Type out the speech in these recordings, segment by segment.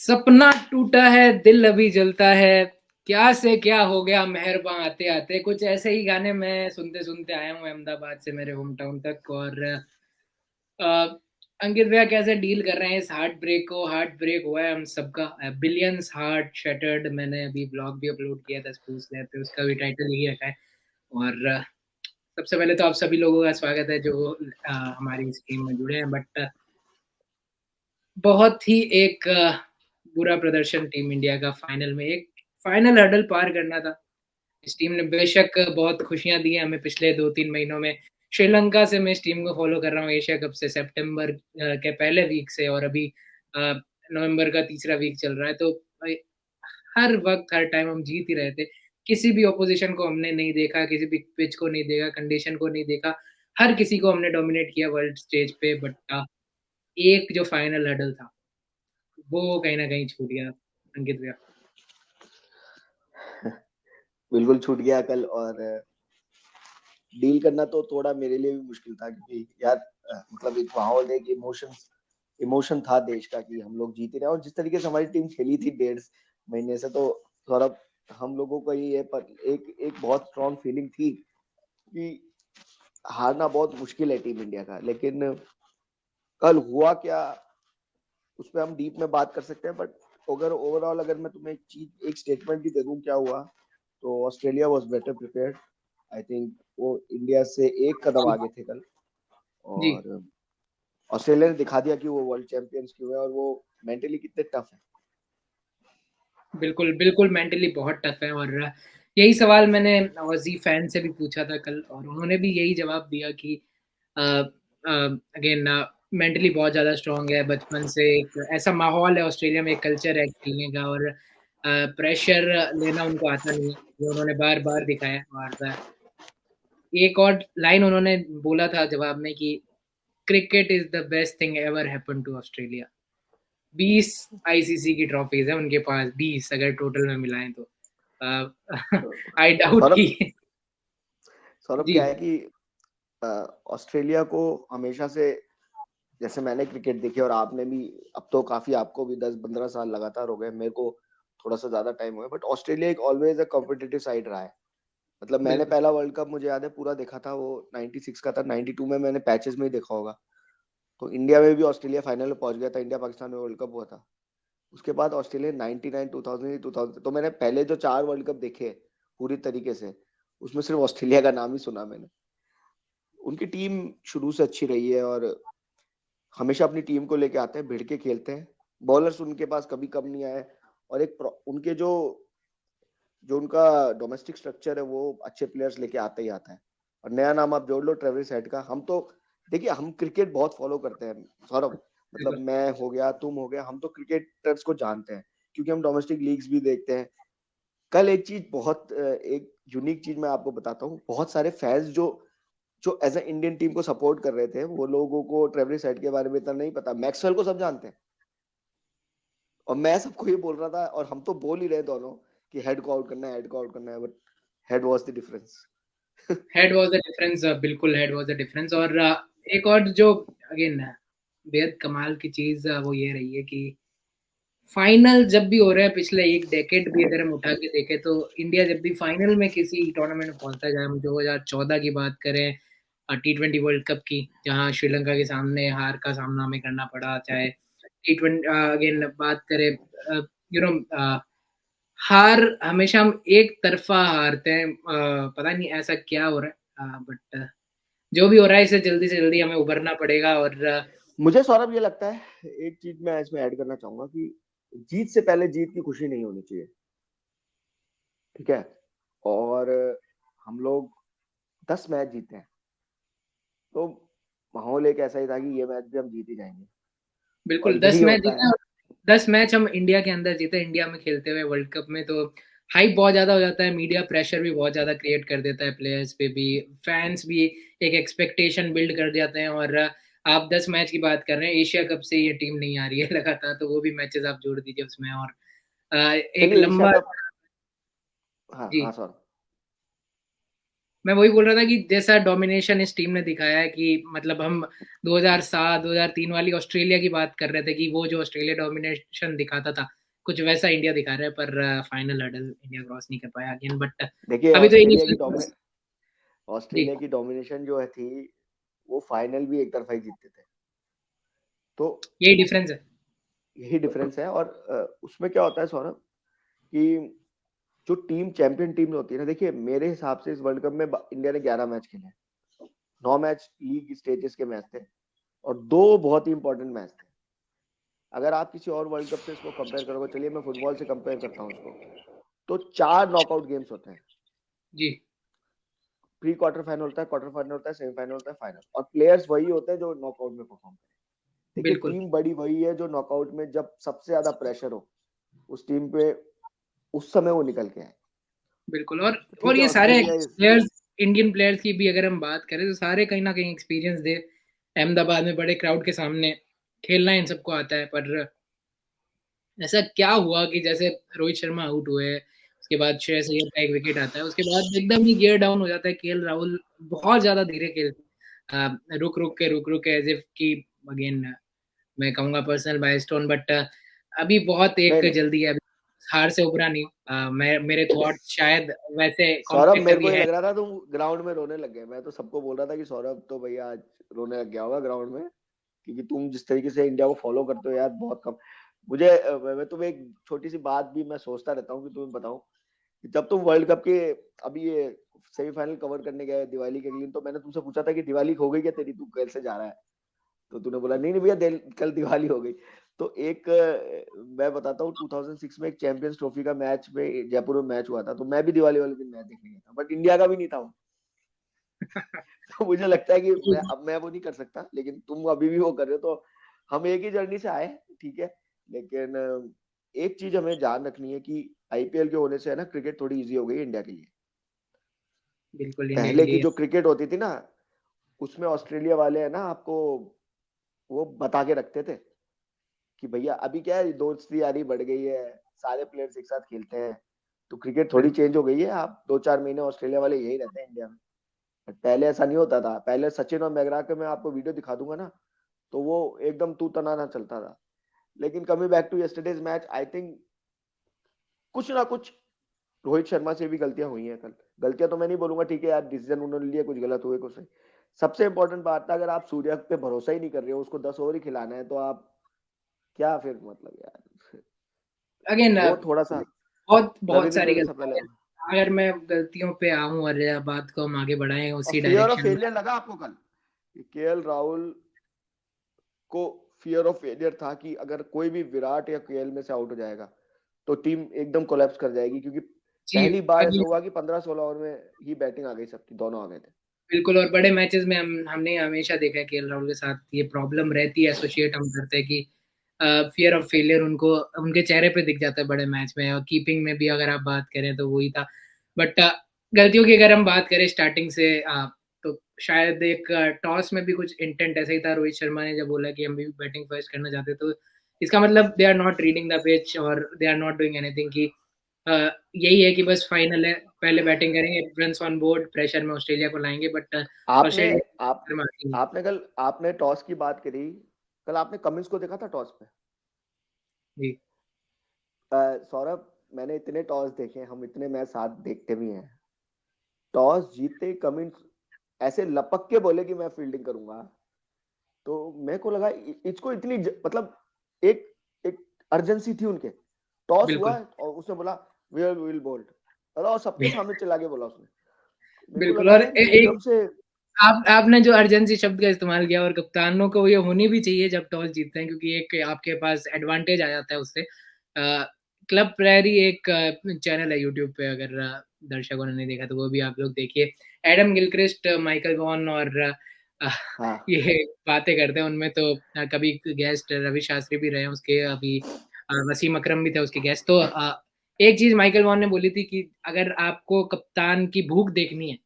सपना टूटा है, दिल अभी जलता है, क्या से क्या हो गया मेहरबां आते-आते। कुछ ऐसे ही गाने मैं सुनते-सुनते आया हूँ अहमदाबाद से मेरे होम टाउन तक। और अ, अंकित भैया कैसे डील कर रहे हैं इस हार्ट ब्रेक को? हार्ट ब्रेक हुआ है हम सबका। Billions heart shattered. मैंने अभी ब्लॉग भी अपलोड किया था स्कूल स्लैब पे, उसका भी टाइटल यही रखा है। और सबसे पहले तो आप सभी लोगों का स्वागत है जो हमारी इस टीम में जुड़े हैं। बट बहुत ही एक बुरा प्रदर्शन टीम इंडिया का फाइनल में। एक फाइनल हर्डल पार करना था। इस टीम ने बेशक बहुत खुशियाँ दी हैं हमें पिछले 2-3 महीनों में। श्रीलंका से मैं इस टीम को फ़ॉलो कर रहा हूँ एशिया कप से, सितंबर के पहले वीक से। और अभी अ, नवंबर का तीसरा वीक चल रहा है। तो हर वक़्त, हर टाइम हम जीत ही रहे थे। किसी भी ऑपोज़िशन को हमने नहीं देखा, किसी भी पिच को नहीं देखा, कंडीशन को नहीं देखा। हर किसी को हमने डोमिनेट किया वर्ल्ड स्टेज पे। बट एक जो फाइनल हर्डल था, वो कहीं न कहीं छूट गया अंकित भैया। बिल्कुल छूट गया कल। और डील करना तो थोड़ा मेरे लिए भी मुश्किल था क्योंकि यार मतलब एक माहौल, एक इमोशन था देश का कि हम लोग जीत ही रहे हैं। और जिस तरीके से हमारी टीम खेली थी 1.5 महीने से, तो सौरभ हम लोगों को ये पर एक एक बहुत स्ट्रॉन्ग फीलिंग थी कि हारना बहुत मुश्किल है टीम इंडिया का। लेकिन कल हुआ क्या, उस पर हम डीप में बात कर सकते हैं। बट अगर ओवरऑल अगर मैं तुम्हें एक स्टेटमेंट भी दे दूं क्या हुआ, तो Australia was better prepared. I think वो इंडिया से एक कदम जी, आगे थे कल। जी। और ऑस्ट्रेलिया ने दिखा दिया कि वो वर्ल्ड चैंपियंस क्यों है और वो मेंटली कितने टफ है। बिल्कुल, बिल्कुल मेंटली बहुत टफ है। और यही सवाल मैंने ऑज़ी फैन से भी पूछा था कल, और उन्होंने भी यही जवाब दिया कि अ अगेन मेंटली बहुत ज़्यादा स्ट्रॉन्ग है। बचपन से एक ऐसा माहौल है ऑस्ट्रेलिया में, एक कल्चर है खेलने का। और प्रेशर लेना उनको आता नहीं है, ये उन्होंने बार-बार दिखाया। और एक और लाइन उन्होंने बोला था जवाब में कि cricket is the best thing ever happened to Australia. 20 ICC की ट्रॉफीज़ हैं उनके पास, 20 अगर टोटल में मिलाएँ तो। आई डाउट सौरभ कि सौरभ जी, क्या है कि अ, ऑस्ट्रेलिया को हमेशा से, जैसे मैंने क्रिकेट देखी और आपने भी, अब तो काफी आपको भी 10-15 साल लगातार हो गए, मेरे को थोड़ा सा ज्यादा टाइम हो गया, बट ऑस्ट्रेलिया एक ऑलवेज अ कॉम्पिटिटिव साइड रहा है। मतलब मैंने बिल्कुल। पहला वर्ल्ड कप मुझे याद है पूरा देखा था, वो 96 का था। 92 में मैंने पैचेस में ही देखा होगा। तो इंडिया में भी ऑस्ट्रेलिया फाइनल में पहुंच गया था, इंडिया पाकिस्तान में वर्ल्ड कप हुआ था। उसके बाद ऑस्ट्रेलिया 99, 2000, 2000, तो मैंने पहले जो 4 वर्ल्ड कप देखे पूरी तरीके से, उसमें सिर्फ ऑस्ट्रेलिया का नाम ही सुना मैंने। उनकी टीम शुरू से अच्छी रही है और हमेशा अपनी टीम को लेके आते हैं, भिड़ के खेलते हैं। बॉलर्स उनके पास कभी कम नहीं आए। और उनके जो जो उनका डोमेस्टिक स्ट्रक्चर है, वो अच्छे प्लेयर्स लेके आते ही आता है। और नया नाम आप जोड़ लो ट्रेविस हेड का। हम तो देखिए, हम क्रिकेट बहुत फॉलो करते हैं सौरभ। मतलब बिल्कुल। मैं हो गया, तुम हो गया, हम तो क्रिकेटर्स को जानते हैं क्योंकि हम डोमेस्टिक लीग्स भी देखते हैं। कल एक चीज बहुत एक यूनिक चीज मैं आपको बताता हूँ। बहुत सारे फैंस जो जो एज ए इंडियन टीम को सपोर्ट कर रहे थे, वो लोगों को ट्रेविस हेड के बारे में इतना नहीं पता। मैक्सवेल को सब जानते हैं और मैं सबको ये बोल रहा था, और हम तो बोल ही रहे दोनों कि हेड को आउट करना है, हेड को आउट करना है, but head was the difference. Head was the difference. बिल्कुल हेड वाज़ द डिफरेंस। और एक और जो अगेन बेहद कमाल की चीज़ वो ये रही है कि फाइनल जब भी हो रहा है, पिछले एक डेकेड भी अगर हम उठा के देखें, तो इंडिया जब भी फाइनल में किसी टूर्नामेंट में पहुंचता है, चाहे हम 2014 की बात करें टी20 वर्ल्ड कप की, जहां श्रीलंका के सामने हार का सामना हमें करना पड़ा, चाहे टी20 अगेन बात करें, यू नो हार हमेशा हम एक तरफा हारते हैं। पता नहीं ऐसा क्या हो रहा है। बट जो भी हो रहा है, इससे जल्दी से जल्दी हमें उभरना पड़ेगा। और मुझे सौरभ ये लगता है, एक चीज मैं इसमें ऐड करना चाहूंगा कि जीत से पहले जीत की खुशी नहीं होनी चाहिए। ठीक है। और हम लोग 10 मैच जीते हैं, तो माहौल एक ऐसा ही था कि ये मैच भी हम जीत ही जाएंगे। और बिल्कुल यही 10 मैच होता जीते है। हैं। और 10 मैच हम इंडिया के अंदर जीते, इंडिया में खेलते हुए वर्ल्ड कप में। तो हाइप बहुत ज़्यादा हो जाता है, मीडिया प्रेशर भी बहुत ज़्यादा क्रिएट कर देता है प्लेयर्स पे भी, फैंस भी एक एक्सपेक्टेशन बिल्ड कर जाते हैं। और आप 10 मैच की बात कर रहे हैं, एशिया कप से ये टीम नहीं आ रही है लगातार, तो वो भी मैचेस आप जोड़ दीजिए उसमें। और एक चलिए एशिया लंबा कप। हाँ जी, हाँ सौरभ। मैं वही बोल रहा था कि जैसा डोमिनेशन इस टीम ने दिखाया है कि मतलब हम 2007, 2003 वाली ऑस्ट्रेलिया की बात कर रहे थे कि वो जो ऑस्ट्रेलिया डोमिनेशन दिखाता था, कुछ वैसा इंडिया दिखा रहा है, पर फाइनल हर्डल इंडिया क्रॉस नहीं कर पाया अगेन। बट देखिए अभी तो इनिशियल जी, ऑस्ट्रेलिया की डोमिनेशन जो है थी, वो फाइनल भी एक तरफा ही जीतते थे। तो यही डिफरेंस है। यही डिफरेंस है। और उसमें क्या होता है सौरभ, कि जो टीम चैंपियन टीम होती है ना, देखिए मेरे हिसाब से इस वर्ल्ड कप में इंडिया ने 11 मैच खेले, 9 मैच लीग स्टेजेस के मैच थे और 2 बहुत ही इंपॉर्टेंट मैच थे। अगर आप किसी और वर्ल्ड कप से इसको कंपेयर करोगे, चलिए मैं फुटबॉल से कंपेयर करता हूँ उसको, तो 4 नॉकआउट गेम्स होते हैं। जी प्री क्वार्टर फाइनल होता है, क्वार्टर फाइनल होता है, सेमीफाइनल होता है, फाइनल, और प्लेयर्स वही होते हैं जो नॉकआउट में परफॉर्म करें। देखिए बिल्कुल, टीम बड़ी वही है जो नॉकआउट में जब सबसे ज्यादा प्रेशर हो उस टीम पे, उस समय वो निकल के आए। बिल्कुल। और ठीक है, ये सारे Australia is, players, Indian players की भी अगर हम बात करें तो सारे कहीं न कहीं एक्सपीरियंस दे। अहमदाबाद में बड़े क्राउड के सामने खेलना इन सबको आता है, पर ऐसा क्या हुआ कि जैसे रोहित शर्मा आउट हुए, उसके बाद श्रेयस अय्यर का एक विकेट आता है, उसके बाद एकदम ही गियर डाउन हो जाता है। केएल राहुल बहुत ज़्यादा धीरे रुक-रुक के एज़ इफ कि अगेन मैं कहूँगा पर्सनल माइलस्टोन, बट अभी बहुत नहीं एक नहीं जल्दी है, अभी हार से उभरा नहीं। मेरे थॉट्स शायद वैसे सौरभ, कॉम्पिटिटर मेरे की को ये है। लग रहा था तुम ग्राउंड में रोने लग गए। मैं तो सबको बोल रहा था कि सौरभ तो भैया आज रोने लग गया होगा ग्राउंड में, क्योंकि तुम जिस तरीके से इंडिया को फॉलो करते हो यार, बहुत कम। मुझे मैं तुम्हें एक छोटी सी बात भी मैं सोचता रहता हूँ कि तुम्हें बताऊं, कि जब तुम वर्ल्ड कप के अभी ये सेमीफाइनल कवर करने गए दिवाली के अगले दिन, तो मैंने तुमसे पूछा था कि दिवाली हो गई क्या तेरी, तू कैसे जा रहा है? तो तूने बोला नहीं नहीं भैया, कल दिवाली हो गई। तो एक मैं बताता हूँ, 2006 में एक चैंपियंस ट्रॉफी का मैच में जयपुर में मैच हुआ था, तो मैं भी दिवाली वाले दिन मैच देखने गया था, बट इंडिया का भी नहीं था वो। तो मुझे लगता है कि मैं वो नहीं कर सकता, लेकिन तुम अभी भी वो कर रहे हो, तो हम एक ही जर्नी से आए, ठीक है। लेकिन एक चीज हमें ध्यान रखनी है कि आईपीएल के होने से है ना, क्रिकेट थोड़ी इजी हो गई है इंडिया के लिए। बिल्कुल इंडिया के पहले की लिए जो क्रिकेट होती थी ना, उसमें ऑस्ट्रेलिया वाले है ना आपको वो बता के रखते थे कि भैया अभी क्या है, दोस्ती यारी बढ़ गई है, सारे प्लेयर्स एक साथ खेलते हैं, तो क्रिकेट थोड़ी बिल्कुल, चेंज हो गई है। आप 2-4 महीने ऑस्ट्रेलिया वाले यही रहते हैं इंडिया में। बट पहले ऐसा नहीं होता था। पहले सचिन और मैगरा के मैं आपको वीडियो दिखा दूंगा ना, तो वो एकदम तू तनाना चलता था। लेकिन coming back to yesterday's match, I think कुछ ना कुछ रोहित शर्मा से भी गलतियां हुई हैं कल। गलतियां तो मैं नहीं बोलूंगा, ठीक है यार, डिसीजन उन्होंने लिए, कुछ गलत हुए, कुछ सही। सबसे इंपॉर्टेंट बात था, अगर आप सूर्या पे भरोसा ही नहीं कर रहे हो, उसको 10 ओवर ही खिलाना है, तो आप क्या फिर, मतलब यार, अगेन वो थोड़ा सा बहुत बहुत रविंद्र सारी जडेजा गलतियाँ पहले। हैं। अगर मैं गलतियों पे आऊँ और बात को हम आगे बढ़ाएँ और उसी फियर ऑफ डायरेक्शन में। फेलियर लगा आपको कल, केएल राहुल को फियर ऑफ फेलियर था कि अगर कोई भी विराट या केएल में से आउट हो जाएगा तो टीम एकदम कोलैप्स कर जाएगी, क्योंकि जी, पहली बार ऐसा अगेन हुआ कि 15-16 ओवर में ही बैटिंग आ गई सबकी, दोनों आ गए थे। बिल्कुल। और बड़े मैचेस में हमने हमेशा देखा है केएल राहुल के साथ ये प्रॉब्लम रहती है, एसोसिएट हम करते हैं कि फियर ऑफ फेलियर उनको उनके चेहरे पे दिख जाता है बड़े मैच में। और कीपिंग में भी अगर आप बात करें तो वही था। बट गलतियों की अगर हम बात करें स्टार्टिंग से, तो शायद एक टॉस में भी कुछ इंटेंट ऐसा ही था। रोहित शर्मा ने जब बोला कि हम भी बैटिंग फर्स्ट करना चाहते, तो इसका मतलब they are not reading the pitch और they are not doing anything कि अ, यही है कि बस फाइनल है, पहले बैटिंग करेंगे, रन्स ऑन बोर्ड, प्रेशर में ऑस्ट्रेलिया को लाएँगे। बट आपने आप ऑस्ट्रेलिया में आती नहीं। आपने कल आपने टॉस की बात करी, कल आपने कमिंस को देखा था टॉस पे? जी, सौरभ, मैंने इतने टॉस देखे, हम इतने मैच साथ देखते भी हैं, टॉस जीते कमिंस ऐसे लपक के बोले कि मैं फील्डिंग करूंगा, तो मेरे को लगा इसको इतनी मतलब एक एक अर्जेंसी थी उनके। टॉस हुआ बिल्कुल। और उसने बोला विल विल बोल्ड, और सबके सामने चिल्ला के बोला उसने। मेरे को बिल्कुल। लगा और यार ए ये एक एकदम से। आपने जो अर्जेंसी शब्द का इस्तेमाल किया, और कप्तानों को ये होनी भी चाहिए जब टॉस जीतते हैं, क्योंकि एक आपके पास एडवांटेज आ जाता है उससे। क्लब प्रैरी एक चैनल है यूट्यूब पे, अगर दर्शकों ने नहीं देखा तो वो भी आप लोग देखिए। एडम गिलक्रिस्ट, माइकल वॉन और हाँ ये बातें करते हैं उनमें, तो कभी गेस्ट रवि शास्त्री भी रहे हैं उसके, अभी वसीम अकरम भी थे उसके गेस्ट। तो एक चीज़ माइकल वॉन ने बोली थी कि अगर आपको कप्तान की भूख देखनी है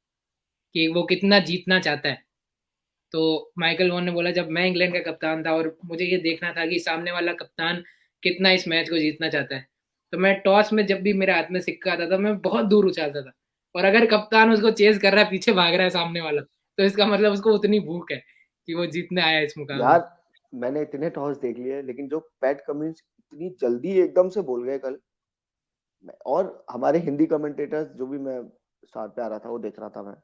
कि वो कितना जीतना चाहता है, तो माइकल वॉन ने बोला जब मैं इंग्लैंड का कप्तान था और मुझे ये देखना था कि सामने वाला कप्तान कितना इस मैच को जीतना चाहता है, तो मैं टॉस में जब भी मेरे हाथ में सिक्का आता था, मैं बहुत दूर उछालता था। और अगर कप्तान उसको चेज़ कर रहा है, पीछे भाग रहा है सामने वाला, तो इसका मतलब उसको उतनी भूख है कि वो जीतने आया है इस मुकाबले यार, में। मैंने इतने टॉस देख लिए, लेकिन जो पैट कमिंस इतनी जल्दी एकदम से बोल गए कल, और हमारे हिंदी कमेंटेटर्स जो भी मैं स्टार पे आ रहा था वो देख रहा था मैं,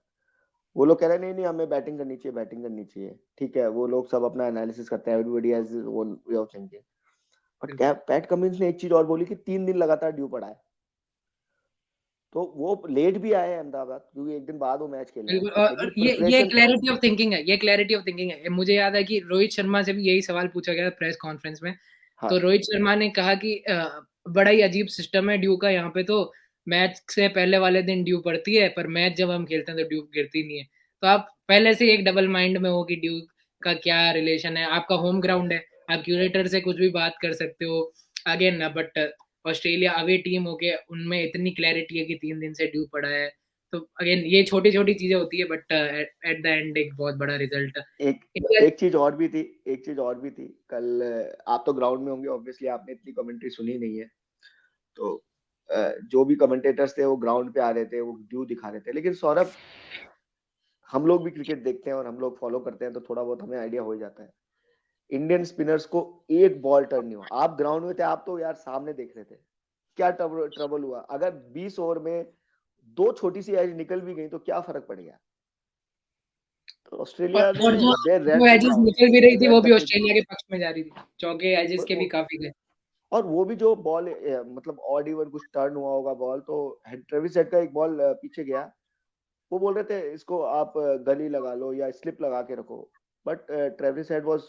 वो लोग कह रहे हैं नहीं नहीं हमें बैटिंग करनी चाहिए, बैटिंग करनी चाहिए। ठीक है, वो लोग सब अपना एनालिसिस करते हैं, everybody has own way of thinking. But बिल्कुल पैट कमिंस ने एक चीज और बोली कि 3 दिन लगातार ड्यू पड़ा है, तो वो लेट भी आए हैं अहमदाबाद, क्योंकि एक दिन बाद वो मैच खेले हैं, बिल्कुल। लेकिन और ये प्रिपरेशन। क्लैरिटी ऑफ थिंकिंग है, ये क्लैरिटी ऑफ थिंकिंग है। मुझे याद है कि रोहित शर्मा से भी यही सवाल पूछा गया प्रेस कॉन्फ्रेंस में। हाँ तो रोहित शर्मा ने कहा कि बड़ा ही अजीब सिस्टम है ड्यू का यहाँ पे, तो मैच से पहले वाले दिन ड्यू पड़ती है, पर मैच जब हम खेलते हैं तो ड्यू गिरती नहीं है। तो आप पहले से एक डबल माइंड में हो कि ड्यू का क्या रिलेशन है। आपका होम ग्राउंड है, आप क्यूरेटर से कुछ भी बात कर सकते हो again, but Australia away team होके उनमें इतनी क्लैरिटी है कि 3 दिन से ड्यू पड़ा है। तो अगेन ये छोटी-छोटी चीजें होती है, बट एट द एंड एक बहुत बड़ा रिजल्ट एक इंडिया। एक चीज और भी थी, एक चीज और भी थी कल। आप तो ग्राउंड में होंगे ऑब्वियसली, आपने इतनी कमेंट्री सुनी नहीं है, तो जो भी कमेंटेटर्स थे वो ग्राउंड पे आ रहे थे, वो ड्यू दिखा रहे थे, लेकिन सौरभ, हम लोग भी क्रिकेट देखते हैं और हम लोग फॉलो करते हैं, तो थोड़ा बहुत हमें आइडिया हो ही जाता है। इंडियन स्पिनर्स को एक बॉल टर्न नहीं हुआ। आप ग्राउंड में थे, आप तो यार सामने देख रहे थे क्या ट्रबल हुआ। अगर 20 ओवर में 2 छोटी सी एज निकल भी गई तो क्या फर्क पड़ गया। तो ऑस्ट्रेलिया ने और जो दे जो रेड द एजेस ग्राउंड, निकल भी दे रही थी वो रेड द भी पिच। ऑस्ट्रेलिया के पक्ष में जा रही थी, चौके एजेस के भी काफी गए। और वो भी जो बॉल, मतलब ऑड इवन कुछ टर्न हुआ होगा बॉल, तो ट्रेविस हेड का एक बॉल पीछे गया, वो बोल रहे थे इसको आप गली लगा लो या स्लिप लगा के रखो, बट ट्रेविस हेड वाज,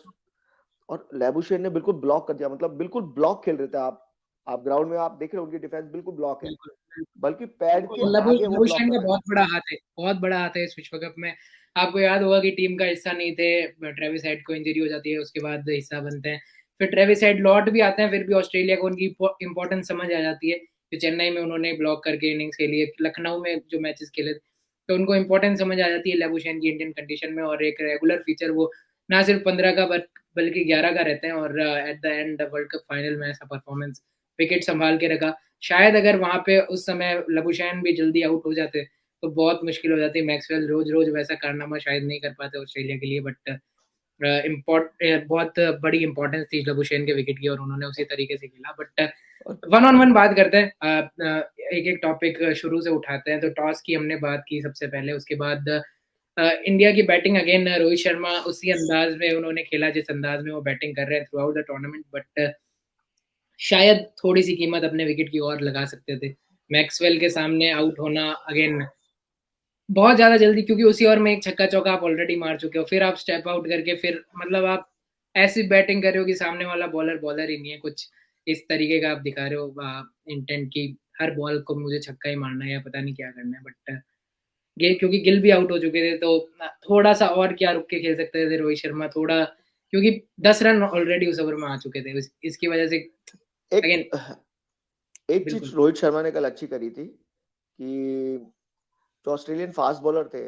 और लेबुशेन ने बिल्कुल ब्लॉक कर दिया, मतलब बिल्कुल ब्लॉक खेल रहे थे आप ग्राउंड में आप देख रहे हो उनकी डिफेंस बिल्कुल ब्लॉक है, बिल्कुल बल्कि पैड के आगे वो ब्लॉक लबुशेन कर का रहे थे। बहुत बड़ा हाथ है, बहुत बड़ा हाथ है इस विश्व कप में। आपको याद होगा कि टीम का हिस्सा नहीं थे, ट्रेविस हेड को इंजरी हो जाती है, उसके बाद हिस्सा बनते हैं। फिर ट्रेविस हेड लौट भी आते हैं, फिर भी ऑस्ट्रेलिया को उनकी इंपॉर्टेंस समझ आ जाती है कि चेन्नई में उन्होंने ब्लॉक करके इनिंग्स खेली है, लखनऊ में जो मैचेस खेले, तो उनको इंपॉर्टेंस समझ आ जाती है लेबुशेन की इंडियन कंडीशन में। और एक रेगुलर फीचर वो ना सिर्फ 15 का बल्कि 11 का रहते हैं। और at the end world cup final में ऐसा परफॉर्मेंस, विकेट संभाल के रखा। शायद अगर वहां पे उस समय लबुशैन भी जल्दी आउट हो जाते तो बहुत मुश्किल हो जाती। मैक्सवेल रोज रोज वैसा कारनामा शायद नहीं कर पाते ऑस्ट्रेलिया के लिए, बट बहुत बड़ी इंपॉर्टेंस थी लबुशैन के विकेट की और उन्होंने उसी तरीके से खेला। बट और वन ऑन वन बात करते हैं, एक एक टॉपिक शुरू से उठाते हैं। तो टॉस की हमने बात की सबसे पहले, उसके बाद इंडिया की बैटिंग। अगेन रोहित शर्मा उसी अंदाज में उन्होंने खेला जिस अंदाज में वो बैटिंग कर रहे हैं through out the tournament, but शायद थोड़ी सी कीमत अपने विकेट की और लगा सकते थे। मैक्सवेल के सामने आउट होना अगेन बहुत ज्यादा जल्दी, क्योंकि उसी ओवर में एक छक्का चौका आप ऑलरेडी मार चुके हो, फिर आप स्टेप आउट करके फिर मतलब आप ऐसी बैटिंग कर रहे हो कि सामने वाला बॉलर बॉलर ही नहीं है, कुछ इस तरीके का आप दिखा रहे हो इंटेंट की हर बॉल को मुझे छक्का ही मारना है या पता नहीं क्या करना है। बट गिल, क्योंकि गिल भी आउट हो चुके थे, तो थोड़ा सा और क्या रुक के खेल सकते थे रोहित शर्मा थोड़ा, क्योंकि 10 रन ऑलरेडी उस ओवर में आ चुके थे, इसकी वजह से एक अगेन। एक चीज बिल्कुल रोहित शर्मा ने कल अच्छी करी थी कि जो ऑस्ट्रेलियन फास्ट बॉलर थे,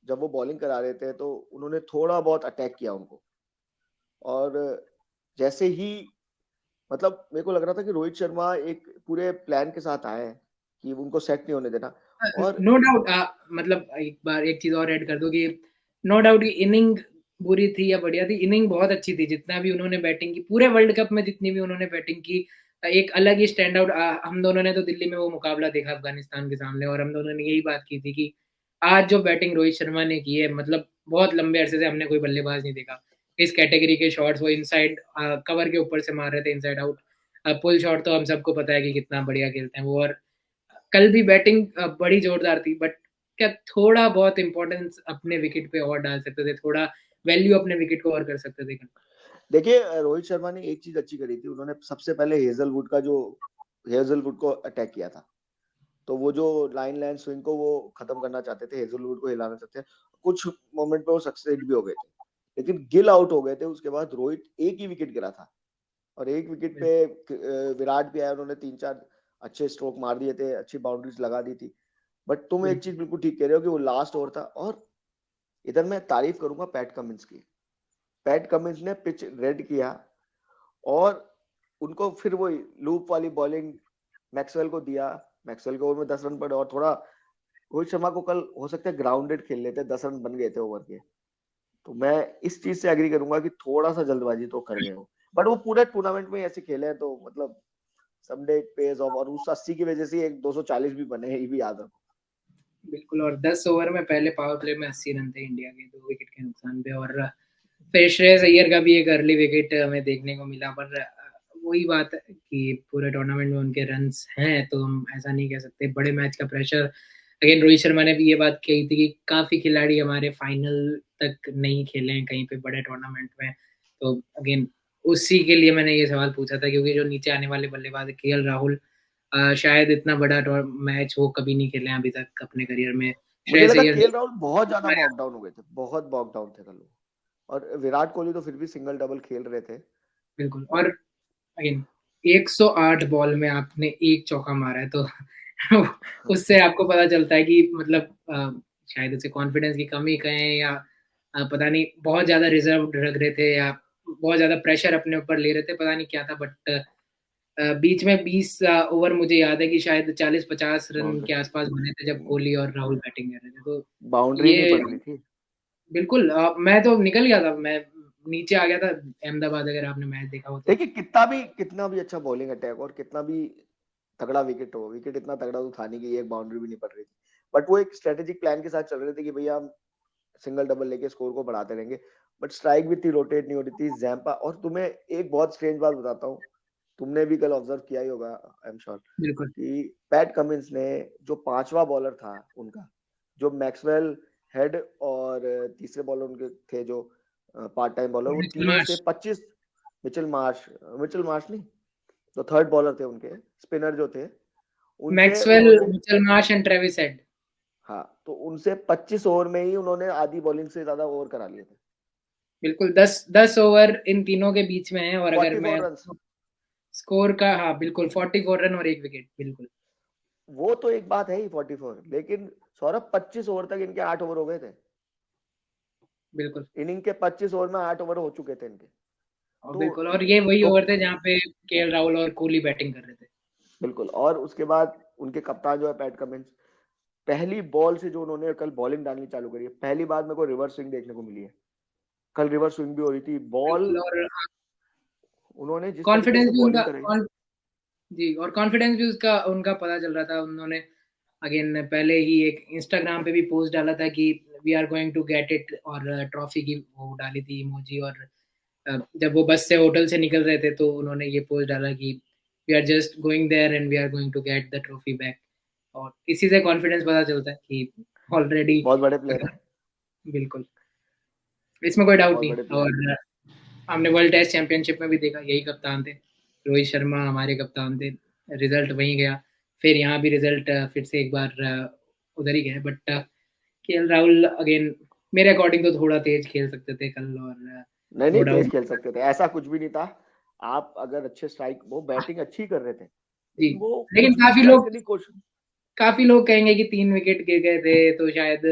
जब वो बॉलिंग करा रहे थे तो उन्होंने थोड़ा बहुत अटैक किया उनको, और जैसे ही, मतलब मेरे को लग रहा था कि रोहित शर्मा एक पूरे प्लान के साथ आए हैं कि उनको सेट नहीं होने देना। और नो डाउट, मतलब एक बार एक चीज और ऐड कर दो कि नो डाउट की इनिंग बुरी थी या बढ़िया थी, इनिंग बहुत अच्छी थी। जितना भी उन्होंने बैटिंग की पूरे वर्ल्ड कप में, जितनी भी उन्होंने बैटिंग की, एक अलग ही स्टैंड आउट। हम दोनों ने तो दिल्ली में वो मुकाबला देखा अफगानिस्तान के सामने, और हम दोनों ने यही बात की थी कि आज जो बैटिंग रोहित शर्मा ने की है, मतलब बहुत लंबे अरसे से हमने कोई बल्लेबाज नहीं देखा इस कैटेगरी के शॉट्स। वो इनसाइड कवर के ऊपर से मार रहे थे, इनसाइड आउट पुल शॉट, तो हम सबको पता है कि कितना बढ़िया खेलते हैं वो। और कल भी बैटिंग बड़ी जोरदार थी, बट क्या थोड़ा बहुत इंपॉर्टेंस अपने विकेट पे और डाल सकते थे, थोड़ा वैल्यू अपने विकेट को और कर सकते थे कल। देखिए, रोहित शर्मा ने एक चीज अच्छी करी थी, उन्होंने सबसे पहले हेजलवुड को अटैक किया था। तो वो जो लाइन लाइन स्विंग को वो खत्म करना चाहते थे, हेजलवुड को हिलाना चाहते थे, कुछ मोमेंट पे वो सक्सेस भी हो गए थे, लेकिन गिल आउट हो गए थे। उसके बाद रोहित एक ही विकेट गिरा था, और एक विकेट पे विराट भी आया, उन्होंने 3-4 अच्छे स्ट्रोक मार दिए थे, अच्छी बाउंड्रीज लगा दी थी। बट तुम एक चीज बिल्कुल ठीक कह रहे हो कि वो लास्ट ओवर था। और इधर मैं तारीफ करूंगा पैट कमिंस की। पैट कमिंस ने पिच रेड किया, और उनको फिर वो लूप वाली बॉलिंग मैक्सवेल को दिया। मैक्सवेल के ओवर में 10 रन पड़े, और थोड़ा रोहित शर्मा को कल हो सकता है ग्राउंडेड खेल लेते, 10 रन बन गए थे ओवर के। तो मैं इस चीज से एग्री करूंगा कि थोड़ा सा जल्दबाजी तो कर गए हो, बट वो पूरे टूर्नामेंट में ऐसे खेले हैं तो मतलब समडे इट पेज ऑफ, और उस 80 की वजह से एक 240 भी बने हैं, ये भी याद रखो। बिल्कुल, और 10 ओवर में पहले पावर प्ले में 80 रन थे इंडिया के 2 विकेट के नुकसान पे। और फिर श्रेयस अय्यर का भी एक अर्ली विकेट हमें देखने को मिला, पर वही बात है कि पूरे टूर्नामेंट में उनके रन्स हैं, तो हम ऐसा नहीं कह सकते। बड़े मैच का प्रेशर, अगेन रोहित शर्मा ने भी ये बात कही थी कि काफ़ी खिलाड़ी हमारे फाइनल तक नहीं खेले हैं कहीं पे बड़े टूर्नामेंट में। तो अगेन उसी के लिए मैंने ये सवाल पूछा था, क्योंकि जो नीचे आने वाले बल्लेबाज केएल राहुल शायद इतना बड़ा मैच वो कभी नहीं खेले हैं अभी तक अपने करियर में। मुझे श्रेयस लगा अय्यर केएल राहुल बहुत ज्यादा बॉक डाउन हो गए थे, बहुत बॉक डाउन थे कल वो। और विराट कोहली तो फिर भी सिंगल डबल खेल रहे थे। बिल्कुल, और अगेन 108 बॉल में आपने एक चौका मारा है, तो उससे आपको पता चलता है कि मतलब शायद उसे कॉन्फिडेंस की कमी कहें या पता नहीं बहुत ज्यादा रिजर्व रख रहे थे या बहुत ज्यादा प्रेशर अपने ऊपर ले रहे थे, पता नहीं क्या था। बट बीच में 20 ओवर मुझे याद है कि शायद 40-50 रन के आसपास बने थे जब कोहली और राहुल बैटिंग कर रहे थे। तो बाउंड्री नहीं ये पड़ रही थी। बिल्कुल मैं तो निकल गया था, मैं नीचे आ गया था अहमदाबाद, अगर आपने मैच देखा हो तो। देखिए कितना भी अच्छा बॉलिंग अटैक और कितना भी तगड़ा विकेट हो, विकेट इतना तगड़ा तो था नहीं कि एक बाउंड्री भी नहीं पड़ रही थी। बट वो एक स्ट्रेटेजिक प्लान के साथ चल रहे थे कि भैया हम सिंगल डबल लेके स्कोर को बढ़ाते रहेंगे। बट स्ट्राइक भी थी, रोटेट नहीं हो रही थी जैम्पा। और तुम्हें एक बहुत स्ट्रेंज बात बताता हूँ, तुमने भी कल ऑब्जर्व किया ही होगा, आई एम श्योर, बिल्कुल। कि पैट कमिंस ने जो पांचवा बॉलर था उनका, जो मैक्सवेल हेड और तीसरे बॉलर उनके थे जो पार्ट टाइम बॉलर, वो मिचेल तीनों से मार्श 25, मिचेल मार्श नहीं, जो थर्ड बॉलर थे उनके, स्पिनर जो थे, उनसे मैक्सवेल, उन्होंने, Mitchell Marsh and Travis head. हाँ तो उनसे 25 ओवर में ही उन्होंने आधी बॉलिंग से ज्यादा ओवर करा लिए थे। बिल्कुल 10 ओवर इन तीनों के बीच में है, और अगर 44 मैं रन। स्कोर का, हाँ बिल्कुल 44 रन और एक विकेट, बिल्कुल। वो तो एक बात है ही 44, लेकिन सौरभ 25 ओवर तक इनके 8 ओवर हो गए थे। बिल्कुल। इनिंग के 25 ओवर में 8 ओवर हो चुके थे इनके। और तो बिल्कुल, और ये वही तो ओवर थे जहाँ पे केएल राहुल और कोहली बैटिंग कर रहे थे। बिल्कुल। और उसके बाद उनके कप्तान जो है पैट कमिंस, पहली बॉल से जो उन्होंने कल बॉलिंग डालनी चालू करी है, पहली बार मेरे को रिवर्स स्विंग देखने को मिली है। कल रिवर्स स्विंग भी हो रही थी बॉल, बिल्कुल, और उन्होंने जिस तरीके कॉन्फिडेंस से भी उनका बॉलिंग कराई। जी, और कॉन्फिडेंस भी उसका उनका पता चल रहा था। उन्होंने अगेन पहले ही एक इंस्टाग्राम पे भी पोस्ट डाला था कि we are going to get it, और ट्रॉफी की वो डाली थी इमोजी। और जब वो बस से होटल से निकल रहे थे तो उन्होंने ये पोस्ट डाला कि we are just going there and we are going to get the trophy back. और इसी से कॉन्फिडेंस पता चलता है कि ऑलरेडी बहुत बड़े प्लेयर है। बिल्कुल, इसमें कोई डाउट बहुत नहीं। बड़े प्लेयर है। और हमने वर्ल्ड टेस्ट चैंपियनशिप में भी देखा, यही कप्तान थे, रोहित शर्मा हमारे कप्तान थे, रिजल्ट वहीं गया। फिर यहाँ भी रिजल्ट फिर से एक बार उधर ही गए। बट केएल राहुल अगेन मेरे अकॉर्डिंग तो थोड़ा तेज खेल सकते थे कल, और नहीं नो नहीं, तेज डाउट। खेल सकते थे, ऐसा कुछ भी नहीं था। आप अगर अच्छे स्ट्राइक, वो बैटिंग अच्छी कर रहे थे, जी, लेकिन वो लेकिन कुछ भी स्ट्राइक करने की कोशिश। काफी लोग कहेंगे कि 3 विकेट गिर गए थे, तो शायद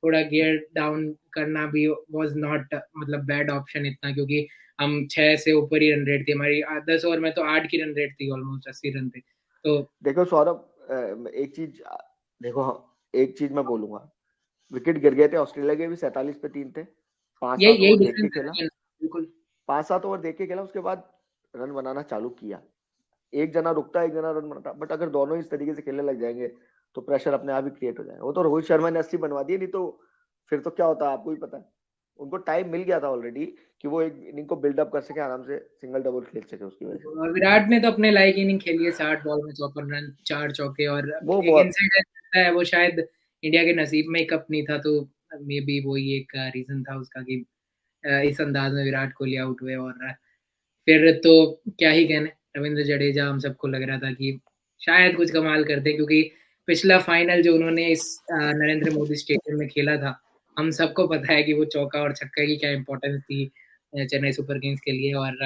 थोड़ा गियर डाउन करना भी वाज नॉट मतलब बैड ऑप्शन इतना, क्योंकि हम 6 से ऊपर ही रन रेट थी हमारी। 10 ओवर में तो 8 की रन रेट थी, ऑलमोस्ट 80 रन थे। तो देखो सौरभ, एक चीज देखो, एक चीज मैं बोलूंगा, विकेट गिर गए थे ऑस्ट्रेलिया के भी, 47 पे 3 थे, पांच यही सात यही ओवर देख के डिफरेंस खेला, है बिल्कुल। 5-7 ओवर देख के खेला, उसके बाद रन बनाना चालू किया। एक जना रुकता, एक जना रन बनाता, बट अगर दोनों इस तरीके से खेलने लग जाएंगे तो प्रेशर अपने आप ही क्रिएट हो जाएगा। वो तो रोहित शर्मा ने 80 बनवा दिए, नहीं तो फिर तो क्या होता है आपको ही पता है। उनको टाइम मिल गया था ऑलरेडी कि वो एक इनिंग को बिल्डअप कर सके, आराम से सिंगल डबल खेल सके उसकी वजह से। और विराट ने तो अपने लायक इनिंग खेली है, 60 बॉल में 54 रन, 4 चौके। और वो एक बहुत, इनसाइड लगता है वो शायद इंडिया के नसीब में ही कप नहीं था, तो मे बी वही एक रीजन था उसका कि इस अंदाज में विराट कोहली आउट हुए। और फिर तो क्या ही कहने, रविंद्र जडेजा हम सबको लग रहा था कि शायद कुछ कमाल करते, क्योंकि पिछला फाइनल जो उन्होंने इस नरेंद्र मोदी स्टेडियम में खेला था, हम सबको पता है कि वो चौका और छक्का की क्या इंपॉर्टेंस थी चेन्नई सुपर किंग्स के लिए। और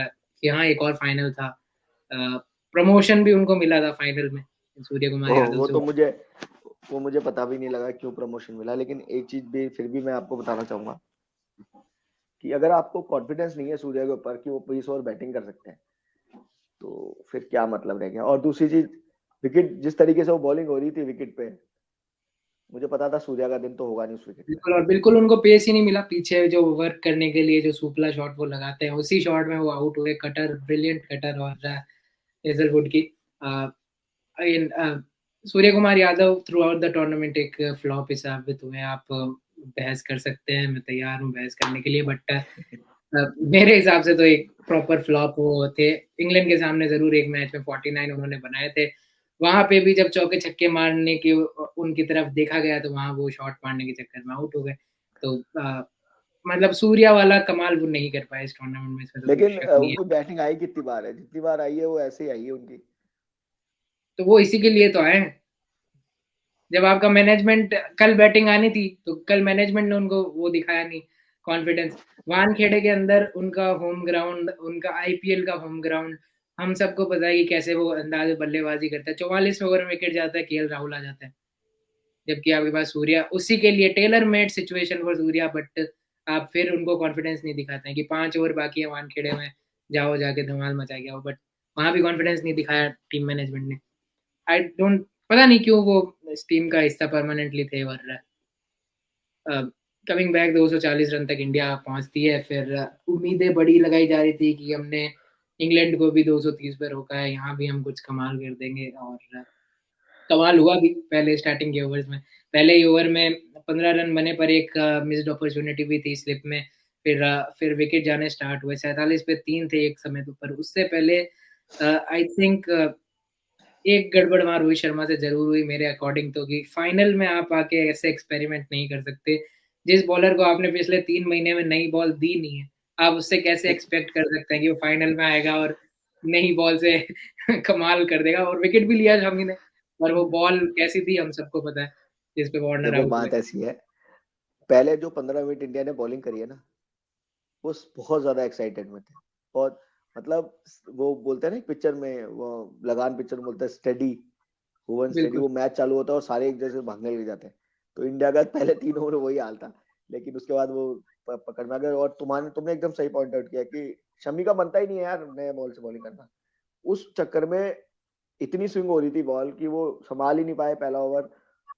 यहाँ एक और फाइनल था, प्रमोशन भी उनको मिला था फाइनल में सूर्य कुमार ओह यादव वो से। तो मुझे, वो मुझे पता भी नहीं लगा क्यों प्रमोशन मिला। लेकिन एक चीज भी फिर भी मैं आपको बताना चाहूंगा कि अगर आपको कॉन्फिडेंस नहीं है सूर्या के ऊपर कि वो 20 ओवर बैटिंग कर सकते हैं, तो फिर क्या मतलब रह गया। और दूसरी चीज, विकेट जिस तरीके से वो बॉलिंग हो रही थी विकेट पे, मुझे पता था सूर्या का दिन तो होगा नहीं उस विकेट पे। बिल्कुल, और बिल्कुल उनको पेस ही नहीं मिला पीछे जो वर्क करने के लिए, जो सुपला शॉट वो लगाते हैं, उसी शॉट में वो आउट हुए। कटर, ब्रिलियंट कटर, और हेजलवुड की again Surya Kumar Yadav through out the tournament एक फ्लॉप ही साबित हुए। आप बहस कर सकते हैं, मैं तैयार हूँ बहस करने के लिए, बट मेरे हिसाब से तो एक प्रॉपर फ्लॉप वो थे। इंग्लैंड के सामने जरूर एक मैच में 49 उन्होंने बनाए थे, वहां पे भी जब चौके छक्के मारने की उनकी तरफ देखा गया तो वहां वो शॉट मारने के चक्कर में आउट हो गए। तो मतलब सूर्या वाला कमाल वो नहीं कर पाए इस टूर्नामेंट में, इसमें तो कोई लेकिन शक नहीं है। उनकी बैटिंग आई कितनी बार है, जितनी बार आई है वो ऐसे ही आई है उनकी। तो वो इसी के लिए तो आए हैं। जब आपका मैनेजमेंट, कल बैटिंग आनी थी तो कल मैनेजमेंट ने उनको वो दिखाया नहीं, कॉन्फिडेंस। वानखेड़े के अंदर उनका होम ग्राउंड, उनका आईपीएल का होम ग्राउंड, हम सबको पता है कि कैसे वो अंदाज बल्लेबाजी करता है। 44 ओवर में विकेट जाता है, केएल राहुल आ जाता है, जबकि आपके पास सूर्या उसी के लिए tailor made situation for Surya, but आप फिर उनको कॉन्फिडेंस नहीं दिखाते हैं कि 5 ओवर बाकी है वानखेड़े में, जाओ जाके धमाल मचा के आओ, बट वहां भी कॉन्फिडेंस नहीं दिखाया टीम मैनेजमेंट ने। आई डोंट, पता नहीं क्यों वो इस टीम का हिस्सा परमानेंटली थे। और कमिंग बैक 240 रन तक इंडिया पहुंचती है, फिर उम्मीदें बड़ी लगाई जा रही थी कि हमने इंग्लैंड को भी 230 पे रोका है, यहाँ भी हम कुछ कमाल कर देंगे। और कमाल हुआ भी पहले स्टार्टिंग के ओवर्स में। पहले ही ओवर में 15 रन बने पर एक मिस्ड अपॉर्चुनिटी भी थी स्लिप में। फिर विकेट जाने स्टार्ट हुए, 47 पे 3 थे एक समय तो, पर उससे पहले आई थिंक एक गड़बड़ वहां रोहित शर्मा से जरूर हुई मेरे अकॉर्डिंग तो, कि फाइनल में आप आके ऐसे एक्सपेरिमेंट नहीं कर सकते। जिस बॉलर को आपने पिछले 3 महीने में नई बॉल दी नहीं है, आप उससे कैसे एक्सपेक्ट कर सकते हैं कि वो फाइनल में आएगा और नई बॉल से कमाल कर देगा। और विकेट भी लिया शमी ने, और वो बॉल कैसी थी हम सबको पता है, जिस पे वार्नर देखो आउट हुए। बात ऐसी है, पहले जो 15 मिनट इंडिया ने बॉलिंग करी है ना, वो बहुत ज्यादा एक्साइटेड में थे। बहुत, मतलब वो बोलते हैं ना पिक्चर में, वो लगान पिक्चर में बोलते हैं स्टेडी, हुवन स्टेडी, बिल्कुल। वो मैच चालू होता है और सारे एक जैसे भागने लग जाते हैं। तो इंडिया का पहले 3 ओवर वही हाल था, लेकिन उसके बाद वो पकड़ में आ गए। और तुमने एकदम सही पॉइंट आउट किया कि शमी का बनता ही नहीं है यार नए बॉल से बॉलिंग करना। उस चक्कर में इतनी स्विंग हो रही थी बॉल की, वो संभाल ही नहीं पाए पहला ओवर,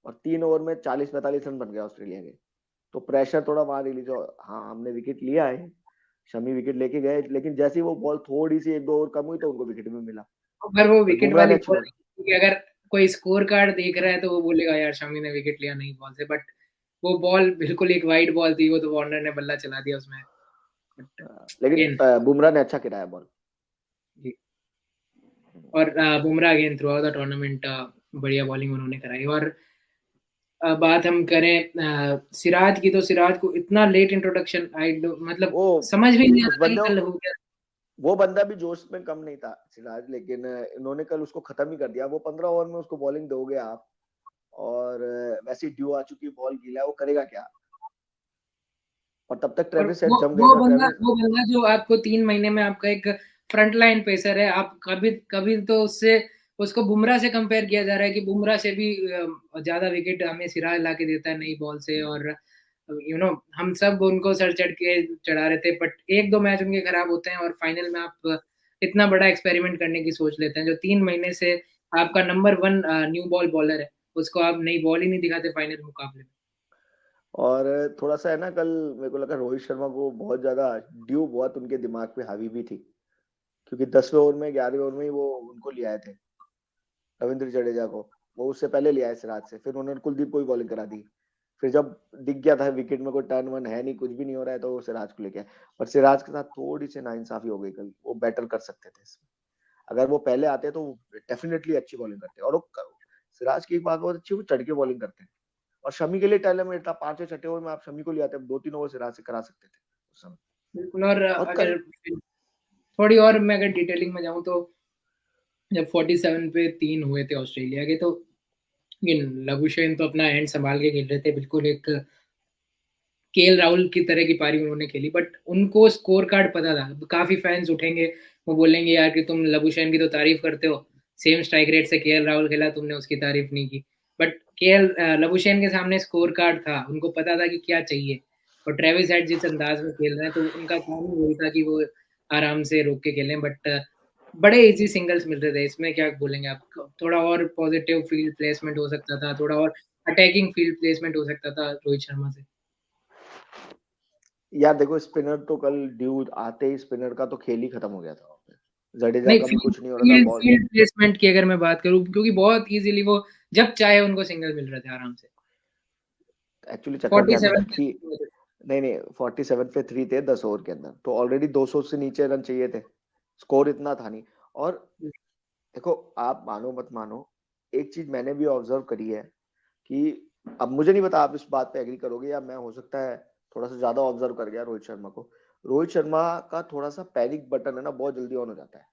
और 3 ओवर में 40-45 रन बन गया ऑस्ट्रेलिया के। तो प्रेशर थोड़ा वहां रिलीज हो, हाँ हमने विकेट लिया है, शमी विकेट लेके गए, लेकिन जैसे ही वो बॉल थोड़ी सी 1-2 ओवर कम हुई तो उनको विकेट भी मिला। अगर वो पर विकेट बुमराह ने वाली अच्छी बॉल बॉल। नहीं थी, कि अगर कोई स्कोर कार्ड देख रहा है तो वो बोलेगा यार शमी ने विकेट लिया नई बॉल से, बट वो बॉल बिल्कुल एक वाइड बॉल थी, वो तो वार्नर ने बल्ला चला दिया उसमें। बट लेकिन अगेन, बुमराह ने अच्छा गिराया बॉल। और Bumrah again through out the tournament बढ़िया बॉलिंग उन्होंने कराई। और बात हम करें सिराज की, तो सिराज को इतना लेट इंट्रोडक्शन, आई मतलब वो समझ भी नहीं आ उस रहा था कि बंदे कल हो गया। वो बंदा भी जोश में कम नहीं था सिराज, लेकिन इन्होंने कल उसको खत्म ही कर दिया। वो 15 ओवर में उसको बॉलिंग दोगे आप, और वैसे ड्यू आ चुकी बॉल गीला है, वो करेगा क्या? और तब तक और ट्रेविस हेड जम गए था। ट्रेविस वो बंदा जो आपको 3 महीने में आपका एक फ्रंट लाइन पेसर है, आप कभी कभी तो उससे, उसको बुमराह से कंपेयर किया जा रहा है कि बुमराह से भी ज्यादा विकेट हमें सिराज ला के देता है नई बॉल से। और हम सब उनको सर चढ़ के चढ़ा रहे थे, बट एक दो मैच उनके खराब होते हैं और फाइनल में आप इतना बड़ा एक्सपेरिमेंट करने की सोच लेते हैं। जो 3 महीने से आपका नंबर 1 न्यू बॉल बॉलर है, उसको आप नई बॉल ही नहीं दिखाते फाइनल मुकाबले में। और थोड़ा सा है ना, कल मेरे को लगा रोहित शर्मा को बहुत ज्यादा ड्यू बहुत उनके दिमाग पे हावी भी थी, क्योंकि 10वें ओवर में 11वें ओवर में ही वो उनको ले आए थे, रविंद्र जडेजा को। वो उससे पहले ले आए सिराज से, फिर उन्होंने कुलदीप को भी बॉलिंग करा दी। फिर जब दिख गया था विकेट में कोई टर्न वन है नहीं, कुछ भी नहीं हो रहा है, तो वो सिराज को लेके आए। पर सिराज के साथ थोड़ी सी नाइंसाफी हो गई कल, वो बेटर कर सकते थे इसमें। अगर वो पहले आते तो डेफिनेटली अच्छी बॉलिंग करते। और वो सिराज की एक बात बहुत अच्छी, वो चढ़ के बॉलिंग करते हैं। और शमी के लिए टैलेंट था, 5वें 6ठे ओवर में आप शमी को ले आते, 2-3 ओवर सिराज से करा सकते थे उस समय। बिल्कुल। और और कल अगर थोड़ी और मैं अगर डिटेलिंग में जाऊं तो, जब 47 पे 3 हुए थे ऑस्ट्रेलिया के, तो लबुशेन तो अपना एंड संभाल के खेल रहे थे, बिल्कुल एक केएल राहुल की तरह की पारी उन्होंने खेली। बट उनको स्कोर कार्ड पता था। काफी फैंस उठेंगे, वो बोलेंगे यार कि तुम लबुशेन की तो तारीफ करते हो, सेम स्ट्राइक रेट से केएल राहुल खेला, तुमने उसकी तारीफ नहीं की। बट केएल लबुशेन के सामने स्कोर कार्ड था, उनको पता था कि क्या चाहिए। और ट्रेविस हेड जिस अंदाज में खेल रहे हैं, तो उनका काम ही वही था कि वो आराम से रोक के खेलें। बट बड़े इजी सिंगल्स मिल रहे थे, इसमें क्या बोलेंगे आप? थोड़ा और पॉजिटिव फील्ड प्लेसमेंट हो सकता था, थोड़ा और अटैकिंग फील्ड प्लेसमेंट हो सकता था रोहित शर्मा से। यार देखो, स्पिनर तो कल ड्यू आते ही स्पिनर का तो खेल ही खत्म हो गया था। जडेजा नहीं, का भी फील्ड कुछ नहीं हो रहा था फील्ड बॉल। फील्ड प्लेसमेंट की अगर मैं बात करूँ, क्योंकि बहुत इजीली वो जब चाहे उनको सिंगल मिल रहे थे आराम से। एक्चुअली चक्कर क्या था 47 कि नहीं नहीं, 47 पे 3 थे 10 ओवर के अंदर, तो ऑलरेडी 200 से नीचे रन चाहिए थे, स्कोर इतना था नहीं। और देखो, आप मानो मत मानो, एक चीज मैंने भी ऑब्जर्व करी है कि अब मुझे नहीं पता आप इस बात पे एग्री करोगे या मैं, हो सकता है थोड़ा सा ज्यादा ऑब्जर्व कर गया रोहित शर्मा को। रोहित शर्मा का थोड़ा सा पैनिक बटन है ना, बहुत जल्दी ऑन हो जाता है।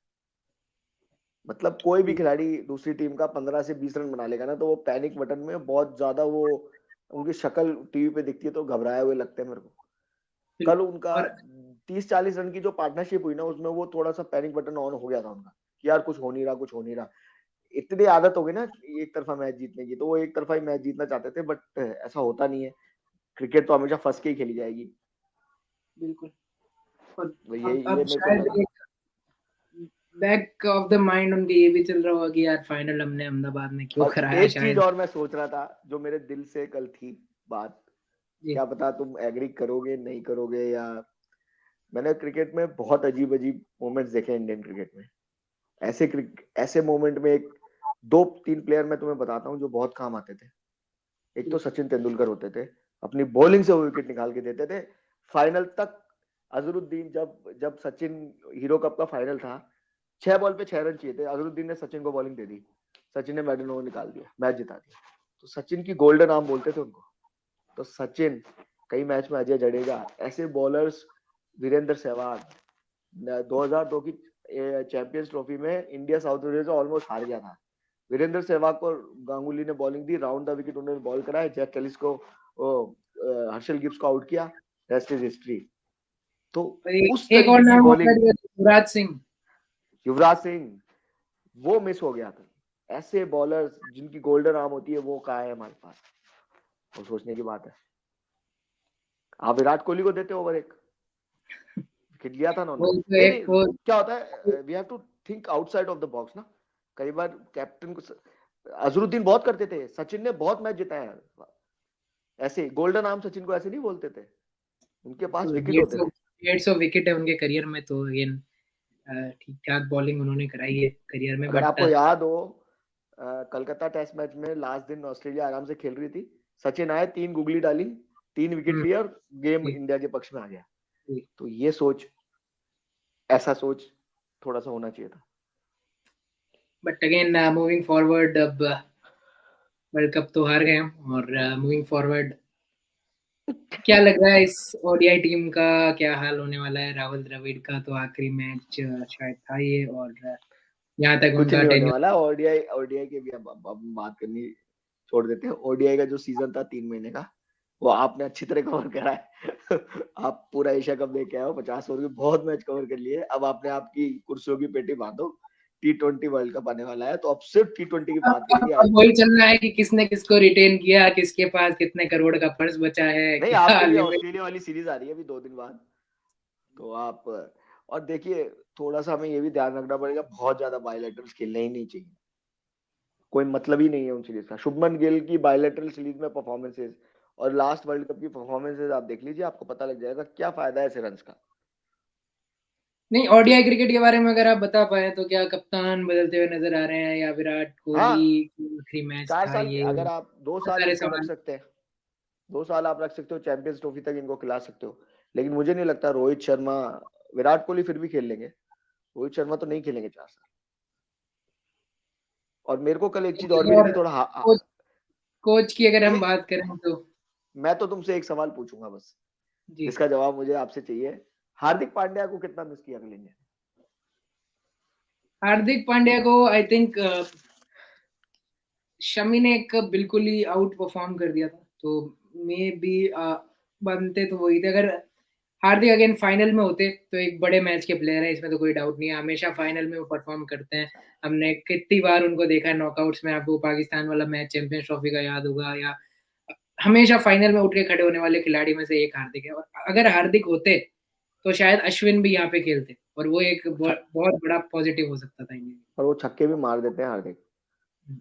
मतलब कोई भी खिलाड़ी दूसरी टीम का 15 से 20 रन बना लेगा ना, तो वो पैनिक बटन में बहुत ज्यादा वो, उनकी शक्ल टीवी पे दिखती है तो घबराए हुए लगते हैं मेरे को। कल उनका और 30-40 रन की जो पार्टनरशिप हुई ना, उसमें वो थोड़ा सा पैनिक बटन ऑन हो गया था उनका कि यार कुछ हो नहीं रहा, कुछ हो नहीं रहा। इतनी आदत हो गई ना एक तरफा मैच जीतने की, तो वो एक तरफा ही मैच जीतना चाहते थे, बट ऐसा होता नहीं है। क्रिकेट तो हमेशा फंस के ही खेली जाएगी। बिल्कुल। और ये अब ये मेरे को शायद लगा। एक बैक ऑफ द माइंड उनके ये भी चल रहा होगा कि यार फाइनल हमने अहमदाबाद में क्यों और कराया एक चीज शायद। और मैं सोच रहा था, जो मेरे दिल से कल थी बात, जी। क्या पता तुम एग्री करोगे नहीं करोगे, या मैंने क्रिकेट में बहुत अजीब अजीब मोमेंट्स देखे इंडियन क्रिकेट में। ऐसे मोमेंट में एक दो तीन प्लेयर मैं तुम्हें बताता हूँ जो बहुत काम आते थे। एक तो सचिन तेंदुलकर होते थे, अपनी बॉलिंग से वो विकेट निकाल के देते थे फाइनल तक। अजरुद्दीन, जब जब सचिन हीरो कप का फाइनल था, 6 बॉल पे 6 रन चाहिए थे, अजरुद्दीन ने सचिन को बॉलिंग दे दी, सचिन ने मैडन ओवर निकाल दिया, मैच जिता दिया। तो सचिन की गोल्डन आर्म बोलते थे उनको। तो सचिन, कई मैच में अजय जडेजा, ऐसे बॉलर्स, वीरेंद्र सहवाग, 2002 की चैंपियंस ट्रॉफी में इंडिया साउथ अफ्रीका से ऑलमोस्ट हार गया था। वीरेंद्र सहवाग को गांगुली ने bowling the, round the wicket उन्होंने बॉल कराया, जैक कैलिस को हर्षल गिब्स को आउट किया, रेस्ट इज हिस्ट्री। तो उस एक और तरीके की नाम होता बॉलिंग, है युवराज सिंह। युवराज सिंह, वो मिस हो गया था। ऐसे बॉलर्स जिनकी गोल्डन आर्म होती है, वो कहाँ है हमारे पास, वो सोचने की बात है। आप विराट कोहली को देते ओवर एक विकेट लिया था उन्होंने। वो तो नहीं एक वो नहीं, क्या होता है, we have to think outside of the box ना। कई बार कैप्टन को, अजरुद्दीन बहुत करते थे, सचिन ने बहुत मैच जिताया है ऐसे। गोल्डन आर्म सचिन को ऐसे नहीं बोलते थे, उनके पास विकेट डेढ़ होते सौ थे। 150 विकेट है उनके करियर में, तो अगेन ठीक ठाक बॉलिंग उन्होंने कराई है करियर में, अगर बट आपको याद हो, कलकत्ता टेस्ट मैच में लास्ट दिन ऑस्ट्रेलिया आराम से खेल रही थी, सचिन आए, 3 गुगली डाली, 3 विकेट लिए और गेम इंडिया के पक्ष में आ गया। तो ये सोच, ऐसा सोच थोड़ा सा होना चाहिए था। बट अगेन मूविंग फॉरवर्ड, अब वर्ल्ड कप तो हार गए हम, और मूविंग फॉरवर्ड क्या लग रहा है इस ओडीआई टीम का क्या हाल होने वाला है? राहुल द्रविड़ का तो आखिरी मैच शायद था ये, और यहाँ तक कुछ उनका नहीं होने टेन्योर। वाला। ओडीआई ओडीआई के भी अब बात करनी छोड़ देते हैं। ओडीआई का जो सीजन था 3 महीने का, वो आपने अच्छी तरह कवर करा है। आप पूरा एशिया कप देख के आए हो, 50 ओवर के बहुत मैच कवर कर लिए। अब आपने आपकी कुर्सियों की पेटी बांधो, T20 वर्ल्ड कप आने वाला है, तो अब सिर्फ T20 की बात करेंगे अब आईपीएल। वही चल रहा है कि किसने किसको रिटेन किया, किसके पास कितने करोड़ का पर्स बचा है, नहीं, क्या आपकी भी लिमिट। ऑस्ट्रेलिया वाली सीरीज आ रही है अभी 2 दिन बाद, तो आप, और देखिए, थोड़ा सा हमें ये भी ध्यान रखना पड़ेगा, बहुत ज्यादा बायलैटरल्स खेलने ही नहीं चाहिए। कोई मतलब ही नहीं है उन सीरीज का। शुभमन गिल की बायलैटरल सीरीज में परफॉर्मेंसेज और लास्ट वर्ल्ड कप की परफॉर्मेंसेज आप देख लीजिए, आपको पता लग जाएगा क्या फायदा है ऐसे रन का। नहीं, ओडीआई क्रिकेट के बारे में अगर आप बता पाए तो क्या कप्तान बदलते हुए नजर आ रहे हैं, या विराट कोहली हाँ, आखिरी मैच 4 साल, था ये, अगर आप दो बहुत साल सारे इनको रख सवाल। सकते हैं, 2 साल आप रख सकते हो, चैंपियंस ट्रॉफी तक इनको खिला सकते हो। लेकिन मुझे नहीं लगता रोहित शर्मा, विराट कोहली फिर भी खेल लेंगे, रोहित शर्मा तो नहीं खेलेंगे 4 साल। और मेरे को कल एक चीज और भी और लगी, थोड़ा कोच कोच की अगर हम नहीं, बात करें तो मैं तो तुमसे एक सवाल पूछूंगा बस, जी। जिसका जवाब मुझे आपसे चाहिए। हार्दिक पांड्या को कितना मिस किया अगले ने? हार्दिक पांड्या को आई थिंक शमी ने एक बिल्कुल ही आउट परफॉर्म कर दिया था, तो मे बी बनते तो वही थे। अगर हार्दिक अगेन फाइनल में होते तो एक बड़े मैच के प्लेयर है, इसमें तो कोई डाउट नहीं है, हमेशा फाइनल में वो परफॉर्म करते हैं। हमने कितनी बार उनको देखा है नॉकआउट्स में, आपको पाकिस्तान वाला मैच चैंपियंस ट्रॉफी का याद होगा, या हमेशा फाइनल में उठ के खड़े होने वाले खिलाड़ी में से एक हार्दिक है। और अगर हार्दिक होते तो शायद अश्विन भी यहाँ पे खेलते, और वो एक बहुत बड़ा पॉजिटिव हो सकता था इंडिया और वो छक्के भी मार देते हैं हार्दिक। में।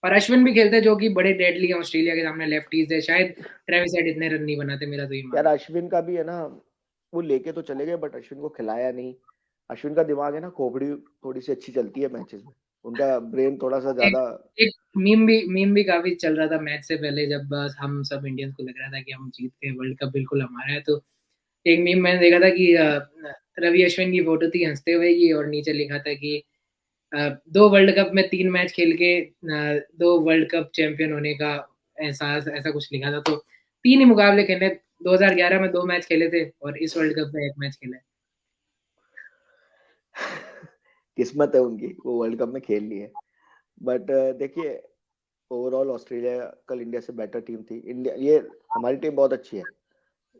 और अश्विन भी खेलते जो कि बड़े डेडली हैं ऑस्ट्रेलिया के सामने, लेफ्टीज है, शायद ट्रेविस हेड इतने रन नहीं बनाते, मेरा तो ये यार मानना है। अश्विन का भी है ना, वो लेके तो चले गए बट अश्विन को खिलाया नहीं। अश्विन का दिमाग है ना, खोपड़ी थोड़ी सी अच्छी चलती है मैचेस में, उनका ब्रेन थोड़ा सा एक ज्यादा। एक मीम भी काफी चल रहा था मैच से पहले, जब हम सब इंडियंस को लग रहा था कि हम जीत गए, वर्ल्ड कप बिल्कुल हमारा है, तो एक मीम मैंने देखा था कि रवि अश्विन की फोटो थी हंसते हुए की, और नीचे लिखा था कि 2 वर्ल्ड कप में 3 मैच खेल के 2 वर्ल्ड कप चैंपियन होने का एहसास, ऐसा कुछ लिखा था। तो 3 ही मुकाबले खेले, 2011 में 2 मैच खेले थे और इस वर्ल्ड कप में 1 मैच खेला है। किस्मत है उनकी, वो वर्ल्ड कप में खेल ली है। बट देखिए, ओवरऑल ऑस्ट्रेलिया कल इंडिया से बेटर टीम थी। इंडिया, ये हमारी टीम बहुत अच्छी है।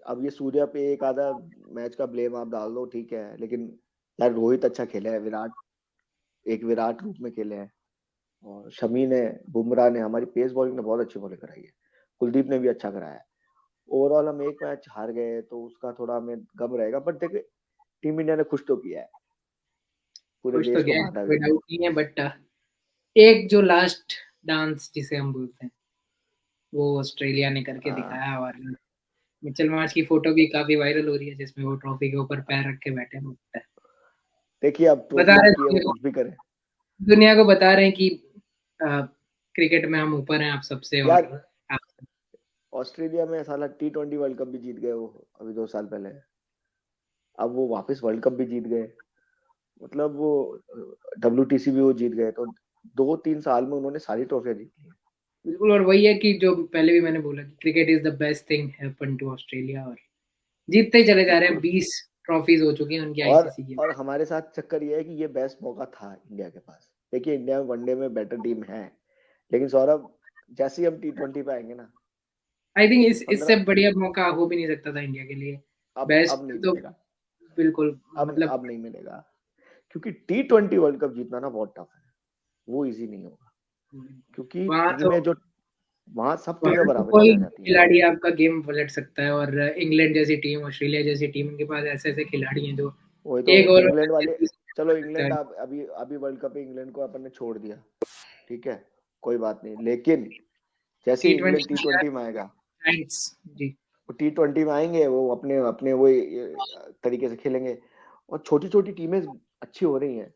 अब ये सूर्या पे एक आधा मैच का ब्लेम आप डाल दो, ठीक है, लेकिन यार रोहित अच्छा खेला है, विराट रूप में खेले हैं, और शमी ने, बुमराह ने, हमारी पेस बॉलिंग ने बहुत अच्छी बॉलिंग कराई है, कुलदीप ने भी अच्छा कराया है। ओवरऑल हम एक मैच हार गए तो उसका थोड़ा हमें गम रहेगा, बट देखिए टीम इंडिया ने खुश तो किया है, पूरे कुछ तो देश को गया है, बांटा भी कोई है। डाउट नहीं है, बट एक जो लास्ट डांस जिसे हम बोलते हैं, वो ऑस्ट्रेलिया ने करके हाँ, दिखाया। और मिचेल मार्श की फोटो भी काफी वायरल हो रही है, जिसमें वो ट्रॉफी के ऊपर पैर रख के बैठे हैं। देखिए अब बता ट्रॉफी रहे उनकी है, वो दुनिया को, कुछ भी करे। दुनिया को बता रहे हैं कि क्रिकेट में हम ऊपर हैं आप सबसे, और यार आप, ऑस्ट्रेलिया में साला T20 वर्ल्ड कप भी जीत गए वो, अभी 2 साल पहले। अब वो वापस वर्ल्ड कप भी जीत गए, मतलब वो WTC भी वो जीत गए, तो 2-3 साल में उन्होंने सारी ट्रॉफियां जीत ली। बिल्कुल। और वही है कि जो पहले भी मैंने बोला कि cricket is the best thing happen to Australia, और जीतते ही चले जा रहे हैं। बिल्कुल। 20 ट्रॉफीज हो चुकी हैं उनकी और आईसीसी की। और हमारे साथ चक्कर ये है कि ये बेस्ट मौका था इंडिया के पास। देखिए इंडिया में वनडे में बेटर टीम है, लेकिन सौरभ, जैसे ही हम T20 पे आएंगे ना, आई थिंक इससे 15, बढ़िया मौका हो भी नहीं सकता था इंडिया के लिए। अब बेस्ट नहीं तो मिलेगा। बिल्कुल, मतलब अब नहीं मिलेगा, क्योंकि T20 वर्ल्ड कप जीतना ना बहुत टफ है, वो इजी नहीं होगा, क्योंकि वहां तो टीमें जो, वहां सब टीमें वहां तो बराबरी पे कोई आ जाती हैं। खिलाड़ी आपका गेम पलट सकता है, और इंग्लैंड जैसी टीम, ऑस्ट्रेलिया जैसी टीम के पास ऐसे ऐसे खिलाड़ी हैं जो वही तो, एक ओवर इंग्लैंड वाले, में चलो इंग्लैंड, आप अभी अभी वर्ल्ड कप में इंग्लैंड को अपन ने छोड़ दिया, ठीक है, कोई बात नहीं, लेकिन जैसे टी ही इंग्लैंड ट्वेंटी T20 में आएगा, जी। वो T20 में आएंगे, वो अपने अपने वो तरीके से खेलेंगे, और छोटी छोटी टीमें अच्छी हो रही हैं।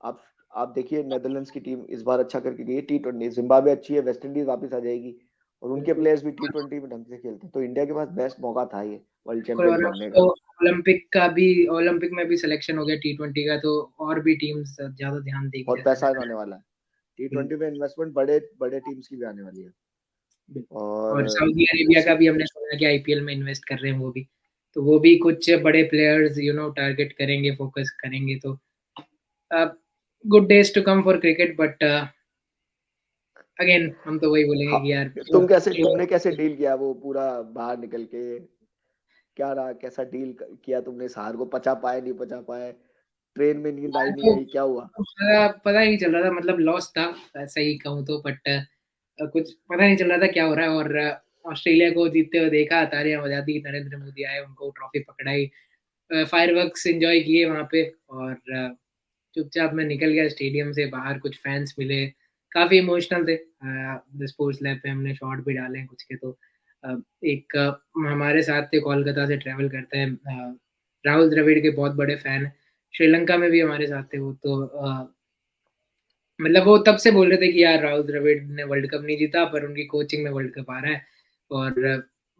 आप आप देखिए, नेदरलैंड्स की टीम इस बार अच्छा करके गई है T20, जिम्बाब्वे अच्छी है, वेस्ट इंडीज वापस आ जाएगी, और उनके बिल्कुल, प्लेयर्स भी T20 में ढंग से खेलते हैं, तो इंडिया के पास बेस्ट मौका था ये वर्ल्ड बिल्कुल। चैंपियन और बनने तो का। ओलंपिक में भी सिलेक्शन हो गया T20 का, तो और भी टीम्स ज्यादा ध्यान देगी, बहुत जैसे पैसा आने नेदरलैंड। वाला है, T20 में इन्वेस्टमेंट बड़े बड़े टीम्स की भी आने वाली है। बिल्कुल। और और सऊदी अरेबिया का इसी, भी हमने सुना कि आईपीएल में इन्वेस्ट कर रहे हैं वो भी, तो वो भी कुछ बड़े प्लेयर्स टारगेट करेंगे, फोकस करेंगे। तो good days to come for cricket, but again हम तो वही बोलेंगे हाँ, कि यार जो तुमने कैसे डील किया वो पूरा बाहर निकल के, क्या रहा, कैसा डील किया तुमने, इस हार को पचा पाए, नहीं पचा पाए, ट्रेन में नींद आई नहीं तो आई, क्या हुआ? पता ही नहीं चल रहा था, मतलब लॉस था, सही कहूँ तो, बट कुछ पता नहीं चल रहा था क्या हो रहा है। और ऑस्ट्रेलिया को जीतते हुए देखा, तालियां बजा दी, नरेंद्र मोदी आए, उनको ट्रॉफी पकड़ाई, फायरवर्क्स एंजॉय किए वहां पे, और चुपचाप मैं निकल गया स्टेडियम से बाहर। कुछ फैंस मिले, काफी इमोशनल थे। स्पोर्ट्स लैब पे हमने शॉट भी डाले हैं कुछ के। तो एक हमारे साथ थे, कोलकाता से ट्रैवल करते हैं, राहुल द्रविड़ के बहुत बड़े फैन हैं, श्रीलंका में भी हमारे साथ थे वो। तो मतलब वो तब से बोल रहे थे कि यार राहुल द्रविड़ ने वर्ल्ड कप नहीं जीता, पर उनकी कोचिंग में वर्ल्ड कप आ रहा है। और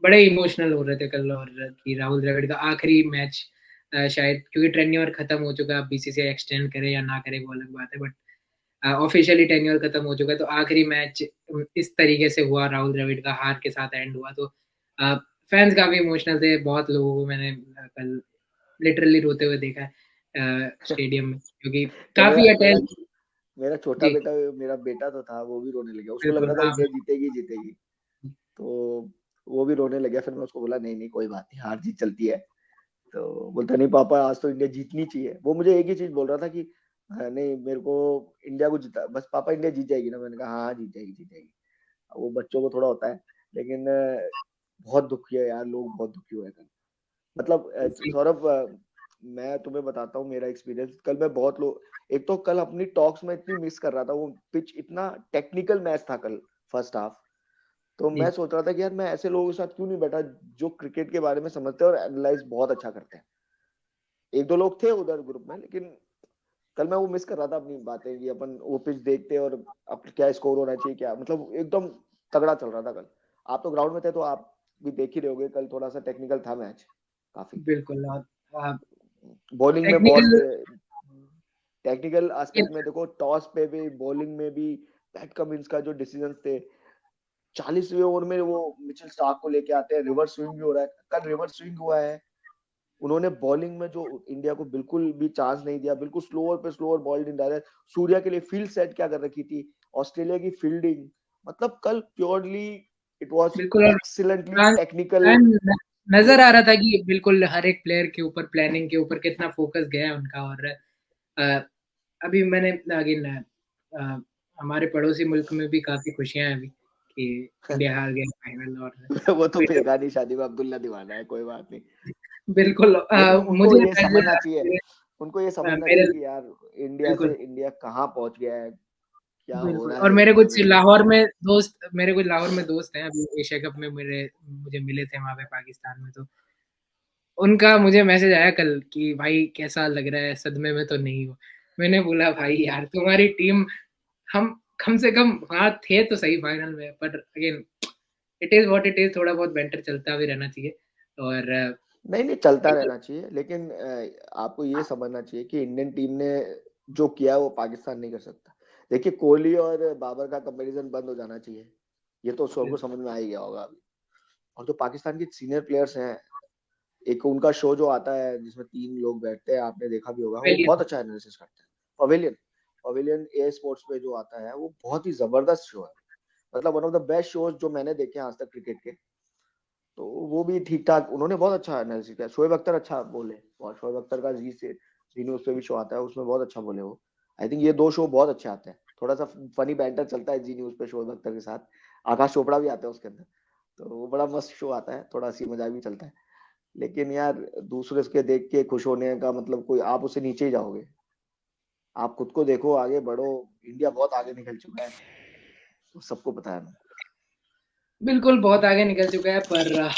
बड़े इमोशनल हो रहे थे कल, और कि राहुल द्रविड़ का आखिरी मैच, शायद क्योंकि टेन्योर खत्म हो चुका है, अब बीसीसीआई एक्सटेंड करे या ना करे वो अलग बात है, बट ऑफिशियली टेन्योर खत्म हो चुका है। तो आखिरी मैच इस तरीके से हुआ, राहुल द्रविड़ का हार के साथ एंड हुआ। तो फैंस काफी इमोशनल थे, बहुत लोगों को मैंने कल लिटरली रोते हुए देखा है स्टेडियम में, क्योंकि तो काफी मेरा अटेंड। मेरा छोटा जी, बेटा, मेरा बेटा तो था, वो भी रोने लगा, उसको लग बिल्कुल। रहा था हाँ, इंडिया जीतेगी जीतेगी, तो वो भी रोने लगा। फिर मैं उसको बोला नहीं नहीं कोई बात नहीं, हार जीत चलती है। तो बोलता नहीं पापा, आज तो इंडिया जीतनी चाहिए। वो मुझे एक ही चीज बोल रहा था कि हाँ, नहीं मेरे को इंडिया को जीता, बस पापा इंडिया जीत जाएगी ना। मैंने कहा हाँ हाँ, जीत जाएगी जीत जाएगी। वो बच्चों को थोड़ा होता है, लेकिन बहुत दुखी है यार, लोग बहुत दुखी हुए थे। मतलब सही। सौरभ, मैं तुम्हें बताता हूँ मेरा एक्सपीरियंस। कल मैं बहुत एक तो कल अपनी टॉक्स में इतनी मिस कर रहा था, वो पिच इतना टेक्निकल मैच था कल फर्स्ट हाफ। तो मैं जी सोच रहा था कि यार मैं ऐसे लोगों के साथ क्यों नहीं बैठा जो क्रिकेट के बारे में समझते हैं और एनालाइज बहुत अच्छा करते हैं। एक दो लोग थे उधर ग्रुप में, लेकिन कल मैं वो मिस कर रहा था अपनी बातें कि अपन वो पिच देखते और अब क्या स्कोर होना चाहिए, क्या मतलब एकदम तगड़ा चल रहा था कल। आप तो ग्राउंड में थे तो आप भी देख ही रहे होगे, कल थोड़ा सा टेक्निकल था मैच काफी। बिल्कुल। बॉलिंग में बहुत टेक्निकल टेक्निकल एस्पेक्ट में देखो, टॉस पे भी बॉलिंग में भी पैट कमिंस का जो डिसीजन थे, 40वें ओवर में वो मिचेल स्टार्क को लेके आते हैं, रिवर्स स्विंग भी हो रहा है, कल रिवर्स स्विंग हुआ है। उन्होंने बॉलिंग में जो इंडिया को बिल्कुल भी चांस नहीं दिया, बिल्कुल स्लोअर पे स्लोअर बॉल नहीं डाला। सूर्या के लिए फील्ड सेट क्या कर रखी थी, ऑस्ट्रेलिया की फील्डिंग, मतलब कल प्योरली इट वाज बिल्कुल। और एक्सीलेंटली प्लान टेक्निकल प्लान नजर आ मैच। रहा था कि बिल्कुल हर एक प्लेयर के ऊपर, प्लानिंग के ऊपर कितना फोकस गया है उनका। और अ, अभी मैंने अगेन हमारे पड़ोसी मुल्क में भी काफी खुशियां हैं अभी कि इंडिया हार गया फाइनल। और वो तो फिर बेगानी शादी में अब्दुल्ला दीवाना है, कोई बात नहीं। बिल्कुल लेकिन उनको मुझे ये समझना चाहिए, उनको ये समझना मेरे चाहिए कि यार इंडिया से बिल्कुल इंडिया कहाँ पहुंच गया है, क्या बिल्कुल। होना और है इंडिया में। मेरे कुछ लाहौर में दोस्त हैं, अभी एशिया कप में मुझे मिले थे वहां पे पाकिस्तान में। तो उनका मुझे मैसेज आया कल कि भाई कैसा लग रहा है, सदमे में तो नहीं हो। मैंने बोला भाई यार तुम्हारी टीम, हम कम से कम हाँ थे तो सही फाइनल में, पर again it is what it is, थोड़ा बहुत बेंटर चलता भी रहना चाहिए। और नहीं नहीं, चलता रहना चाहिए, लेकिन आपको ये समझना चाहिए कि इंडियन टीम ने जो किया है वो पाकिस्तान नहीं कर सकता। देखिए कोहली और बाबर का कंपैरिजन बंद हो जाना चाहिए, ये तो सबको समझ में आ ही गया होगा अभी। और जो पाकिस्तान के सीनियर प्लेयर्स हैं, एक उनका शो जो आता है जिसमें 3 लोग बैठते हैं, आपने देखा भी होगा, वो बहुत अच्छा एनालिसिस करते हैं। पवेलियन, पवेलियन ए स्पोर्ट्स पे जो आता है वो बहुत ही जबरदस्त शो है, मतलब one of the best shows जो मैंने देखे हैं आज तक क्रिकेट के। तो वो भी ठीक ठाक, उन्होंने बहुत अच्छा एनालिसिस किया। शोएब अख्तर अच्छा बोले, और शोएब अख्तर का जी न्यूज पे भी शो आता है, उसमें बहुत अच्छा बोले वो। आई थिंक ये 2 शो बहुत अच्छे आते हैं, थोड़ा सा फनी बैंटर चलता है जी न्यूज पे शोएब अख्तर के साथ। आकाश चोपड़ा भी आता है उसके अंदर, तो वो बड़ा मस्त शो आता है, थोड़ा हंसी मजाक भी चलता है। लेकिन यार दूसरे के देख के खुश होने का मतलब, कोई आप उससे नीचे ही जाओगे। आप खुद को देखो, आगे बढ़ो। इंडिया बहुत आगे निकल चुका है, तो सबको पता है ना। बिल्कुल बहुत आगे निकल चुका है, पर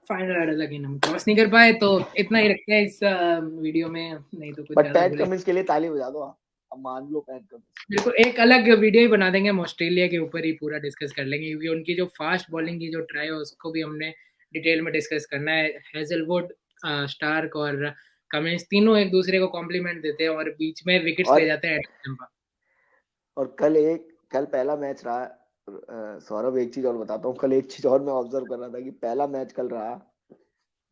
फाइनल हर्डल अगेन हम क्रॉस नहीं कर पाए। तो इतना ही रखते हैं इस वीडियो में, नहीं तो कुछ बट ज्यादा पैट बोले। कमिंस के लिए ताली बजा दो आप, अब मान लो पैट कमिंस। बिल्कुल एक अलग वीडियो ही बना देंगे, हम ऑस्ट्रेलिया के ऊपर ही पूरा डिस्कस कर लेंगे, क्योंकि उनकी जो फास्ट बॉलिंग की जो ट्राई है उसको भी हमने डिटेल में डिस्कस करना है। हेजलवुड, स्टार्क और कमिंस तीनों एक दूसरे को कॉम्प्लीमेंट देते हैं और बीच में विकेट्स ले और जाते हैं। और कल पहला मैच रहा। सौरभ एक चीज और बताता हूँ, कल एक चीज और मैं ऑब्जर्व कर रहा था कि पहला मैच कल रहा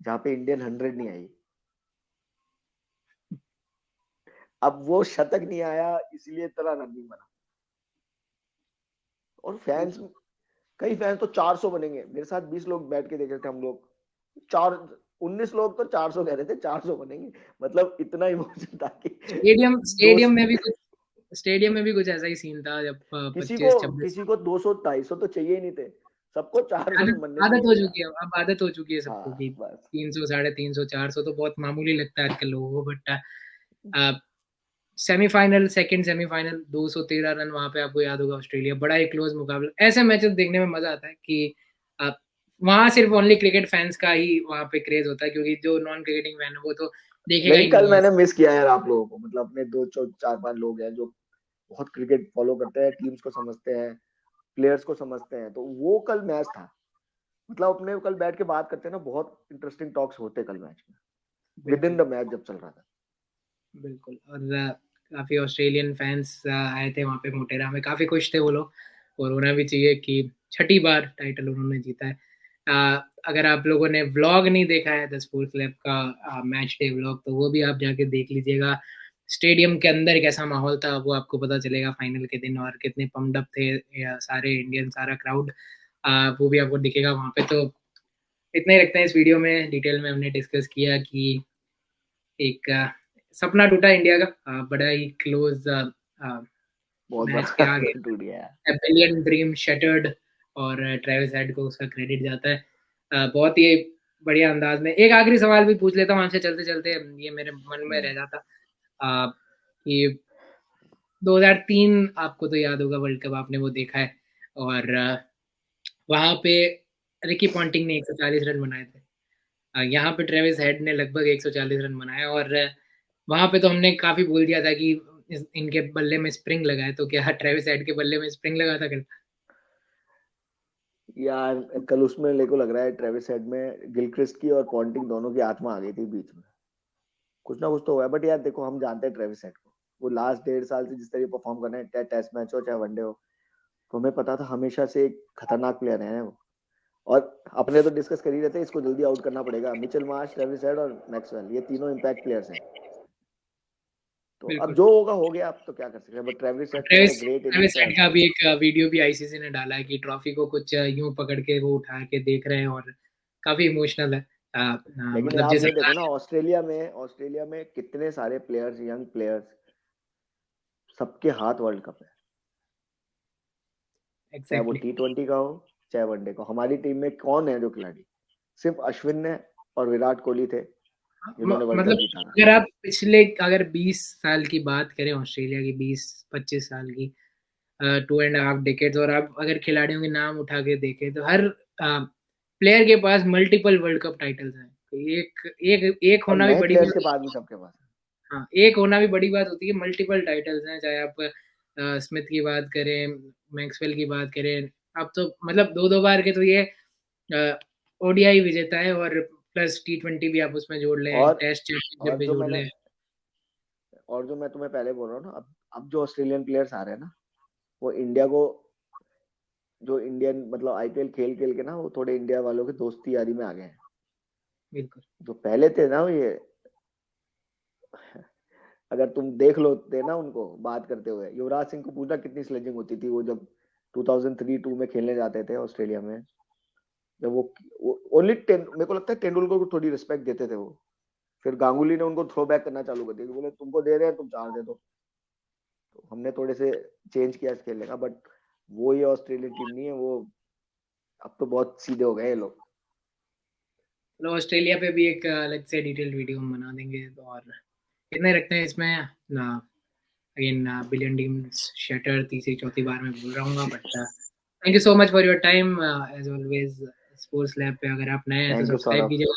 जहाँ पे इंडियन 100 नहीं आई। अब वो शतक नहीं आया, इसलिए इतना रन नहीं बना। और फैंस, कई फैंस तो 400 बनेंगे, मेरे साथ 20 लोग बैठ के देख रहे थे हम लोग। चार 19 लोग तो 400 कह रहे थे, 400 बनेंगे। मतलब इतना इमोशन था कि स्टेडियम दो स्टेडियम में भी कुछ ऐसा ही सीन था जब किसी को 25-26 किसी को 200 250 तो चाहिए ही नहीं थे, सबको 4 रन आदत बनने आदत चाहिए हो थे यार। चुकी है, अब आदत हो चुकी है सबको कि हाँ बस। 300, 350, 400 तो बहुत मामूली लगता है आजकल लोगों को। But semifinal, second semifinal 213 run वहां पे, आपको याद होगा ऑस्ट्रेलिया, बड़ा ही क्लोज मुकाबला। ऐसे मैचेस देखने में मजा आता है कि आप वहां सिर्फ ओनली क्रिकेट फैंस का ही वहां पे क्रेज होता है, क्योंकि जो नॉन क्रिकेटिंग फैन है वो तो देखेगा लेकिन ही कल नहीं है। मैंने मिस किया यार आप लोगों को, मतलब अपने 4 5 लोग हैं जो बहुत क्रिकेट फॉलो करते हैं, टीम्स को समझते हैं, प्लेयर्स को समझते हैं, तो वो कल मैच था। मतलब अपने कल बैठ के बात करते हैं ना, बहुत इंटरेस्टिंग टॉक्स होते कल मैच में, विद इन बिल्कुल द मैच जब चल रहा था। बिल्कुल। और काफी ऑस्ट्रेलियन फैंस आए थे वहां पे मोटेरा में, काफी खुश थे वो लोग। और होना भी चाहिए कि छठी बार टाइटल उन्होंने जीता है। अगर आप लोगों ने व्लॉग नहीं देखा है द स्पोर्ट्स क्लब का मैच डे व्लॉग, तो वो भी आप जाके देख लीजिएगा। स्टेडियम के अंदर कैसा माहौल था वो आपको पता चलेगा फाइनल के दिन, और कितने पम्प्ड अप थे सारे इंडियन, सारा क्राउड, वो भी आपको दिखेगा वहां पे। तो इतना ही रखते हैं, इस वीडियो में डिटेल में हमने डिस्कस किया कि एक सपना टूटा इंडिया का, बड़ा ही क्लोज बहुत मैच के बड़ा आगे, टूट गया है। A billion dream shattered. और ट्रेविस हेड को उसका क्रेडिट जाता है। बहुत ही बढ़िया अंदाज में। एक आखिरी सवाल भी पूछ लेता हूँ आपसे चलते-चलते, ये मेरे मन में रह जाता कि 2003 आपको तो याद होगा वर्ल्ड कप, आपने वो देखा है, और वहाँ पे रिकी पॉन्टिंग ने 140 रन बनाए थे। यहाँ पे ट्रेविस हेड ने लगभग 140 रन बनाए, और वहाँ पे तो हमने काफ़ी बोल दिया था कि इनके बल्ले में स्प्रिंग लगा है, तो क्या ट्रेविस हेड के बल्ले में स्प्रिंग लगा था कल? यार कल उसमें मेरे को लग रहा है ट्रेविस हेड में गिलक्रिस्ट की और पॉन्टिंग दोनों की आत्मा आ गई थी बीच में। कुछ ना कुछ तो हुआ है, बट यार देखो हम जानते हैं ट्रेविस हेड को, वो लास्ट 1.5 साल से जिस तरह परफॉर्म कर रहे हैं, चाहे टेस्ट मैच हो चाहे वनडे हो, तो हमें पता था हमेशा से एक खतरनाक प्लेयर है वो। और अपने तो डिस्कस कर ही रहते हैं, इसको जल्दी आउट करना पड़ेगा। मिचेल मार्श, ट्रेविस हेड और मैक्सवेल, ये तीनों इम्पैक्ट प्लेयर्स हैं। तो अब बिल्कुल। जो होगा हो गया, अब तो क्या कर सकते हैं, but Travis head such Travis a great Travis innings head has का प्लेड। भी एक वीडियो भी आईसीसी ने डाला है कि ट्रॉफी को कुछ यूं पकड़ के वो उठा के देख रहे हैं, और काफी इमोशनल है। लेकिन मतलब आप जिस ये देखो अंदाज ना, ऑस्ट्रेलिया में कितने सारे प्लेयर्स, यंग प्लेयर्स, सबके हाथ वर्ल्ड कप है। चाहे वो एग्जैक्टली। T20 का हो चाहे वनडे का। हमारी टीम में कौन है जो खिलाड़ी? सिर्फ अश्विन ने और विराट कोहली थे जिन्होंने वर्ल्ड मतलब कप जीता था। अगर आप अगर 20 साल की बात करें, ऑस्ट्रेलिया की 20-25 साल की, 2.5 डेकेड्स, और आप अगर खिलाड़ियों के नाम उठा के देखें तो हर प्लेयर के पास मल्टीपल वर्ल्ड कप टाइटल्स हैं। तो एक एक एक और होना भी नए बड़ी प्लेयर्स बात के होती पास भी सबके पास है। है। हाँ, एक होना भी बड़ी बात होती है, मल्टीपल टाइटल्स हैं, चाहे आप स्मिथ की बात करें, मैक्सवेल की बात करें, अब तो मतलब 2-2 बार के तो ये ओडीआई विजेता है, और प्लस T20 भी आप उसमें जोड़ लें, और टेस्ट चैंपियनशिप और भी जो जोड़ मैंने लें। और जो मैं तुम्हें पहले बोल रहा हूँ ना, अब जो ऑस्ट्रेलियन प्लेयर्स आ रहे हैं ना, वो इंडिया को, जो इंडियन मतलब आईपीएल खेल खेल के ना, वो थोड़े इंडिया वालों के दोस्ती यारी में आ गए हैं। बिल्कुल। जो पहले थे ना, वो ये अगर तुम देख लो थे ना उनको बात करते हुए, युवराज सिंह को पूछना कितनी स्लेजिंग होती थी वो जब 2003-2 में खेलने जाते थे ऑस्ट्रेलिया में। जब वो ओनली मेरे को लगता है तेंदुलकर को थोड़ी रिस्पेक्ट देते थे वो। फिर गांगुली ने उनको थ्रो बैक करना चालू कर दिया, बोले तुमको दे रहे हैं तुम चार दे दो। तो हमने थोड़े से चेंज किया इस खेलने का, बट वो ये ऑस्ट्रेलियन टीम नहीं है वो। अब तो बहुत सीधे हो गए ये लोग। चलो, ऑस्ट्रेलिया पे भी एक अलग से डिटेल्ड वीडियो हम बना देंगे, तो और कितने रखते हैं इसमें ना। अगेन, बिलियन टीम्स शटर तीसरी चौथी बार मैं बोल रहा हूँ, but thank you so much for your time as always. Sports lab पे अगर आप नए हैं तो थैंक यू सब्सक्राइब सौरभ। कीजिएगा,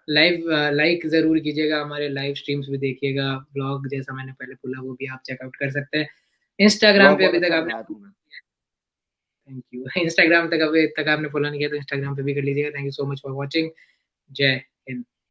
लाइव लाइक जरूर कीजिएगा, हमारे लाइव स्ट्रीम्स भी देखिएगा, ब्लॉग जैसा मैंने पहले बोला वो भी आप चेकआउट कर सकते हैं। इंस्टाग्राम ब्लॉग पे बहुत अभी तक अच्छा आपने, बनाया तुमने। Thank you. इंस्टाग्राम तक अभी तक आपने फॉलो नहीं किया तो इंस्टाग्राम पे भी कर लीजिएगा। Thank you so much for watching. जय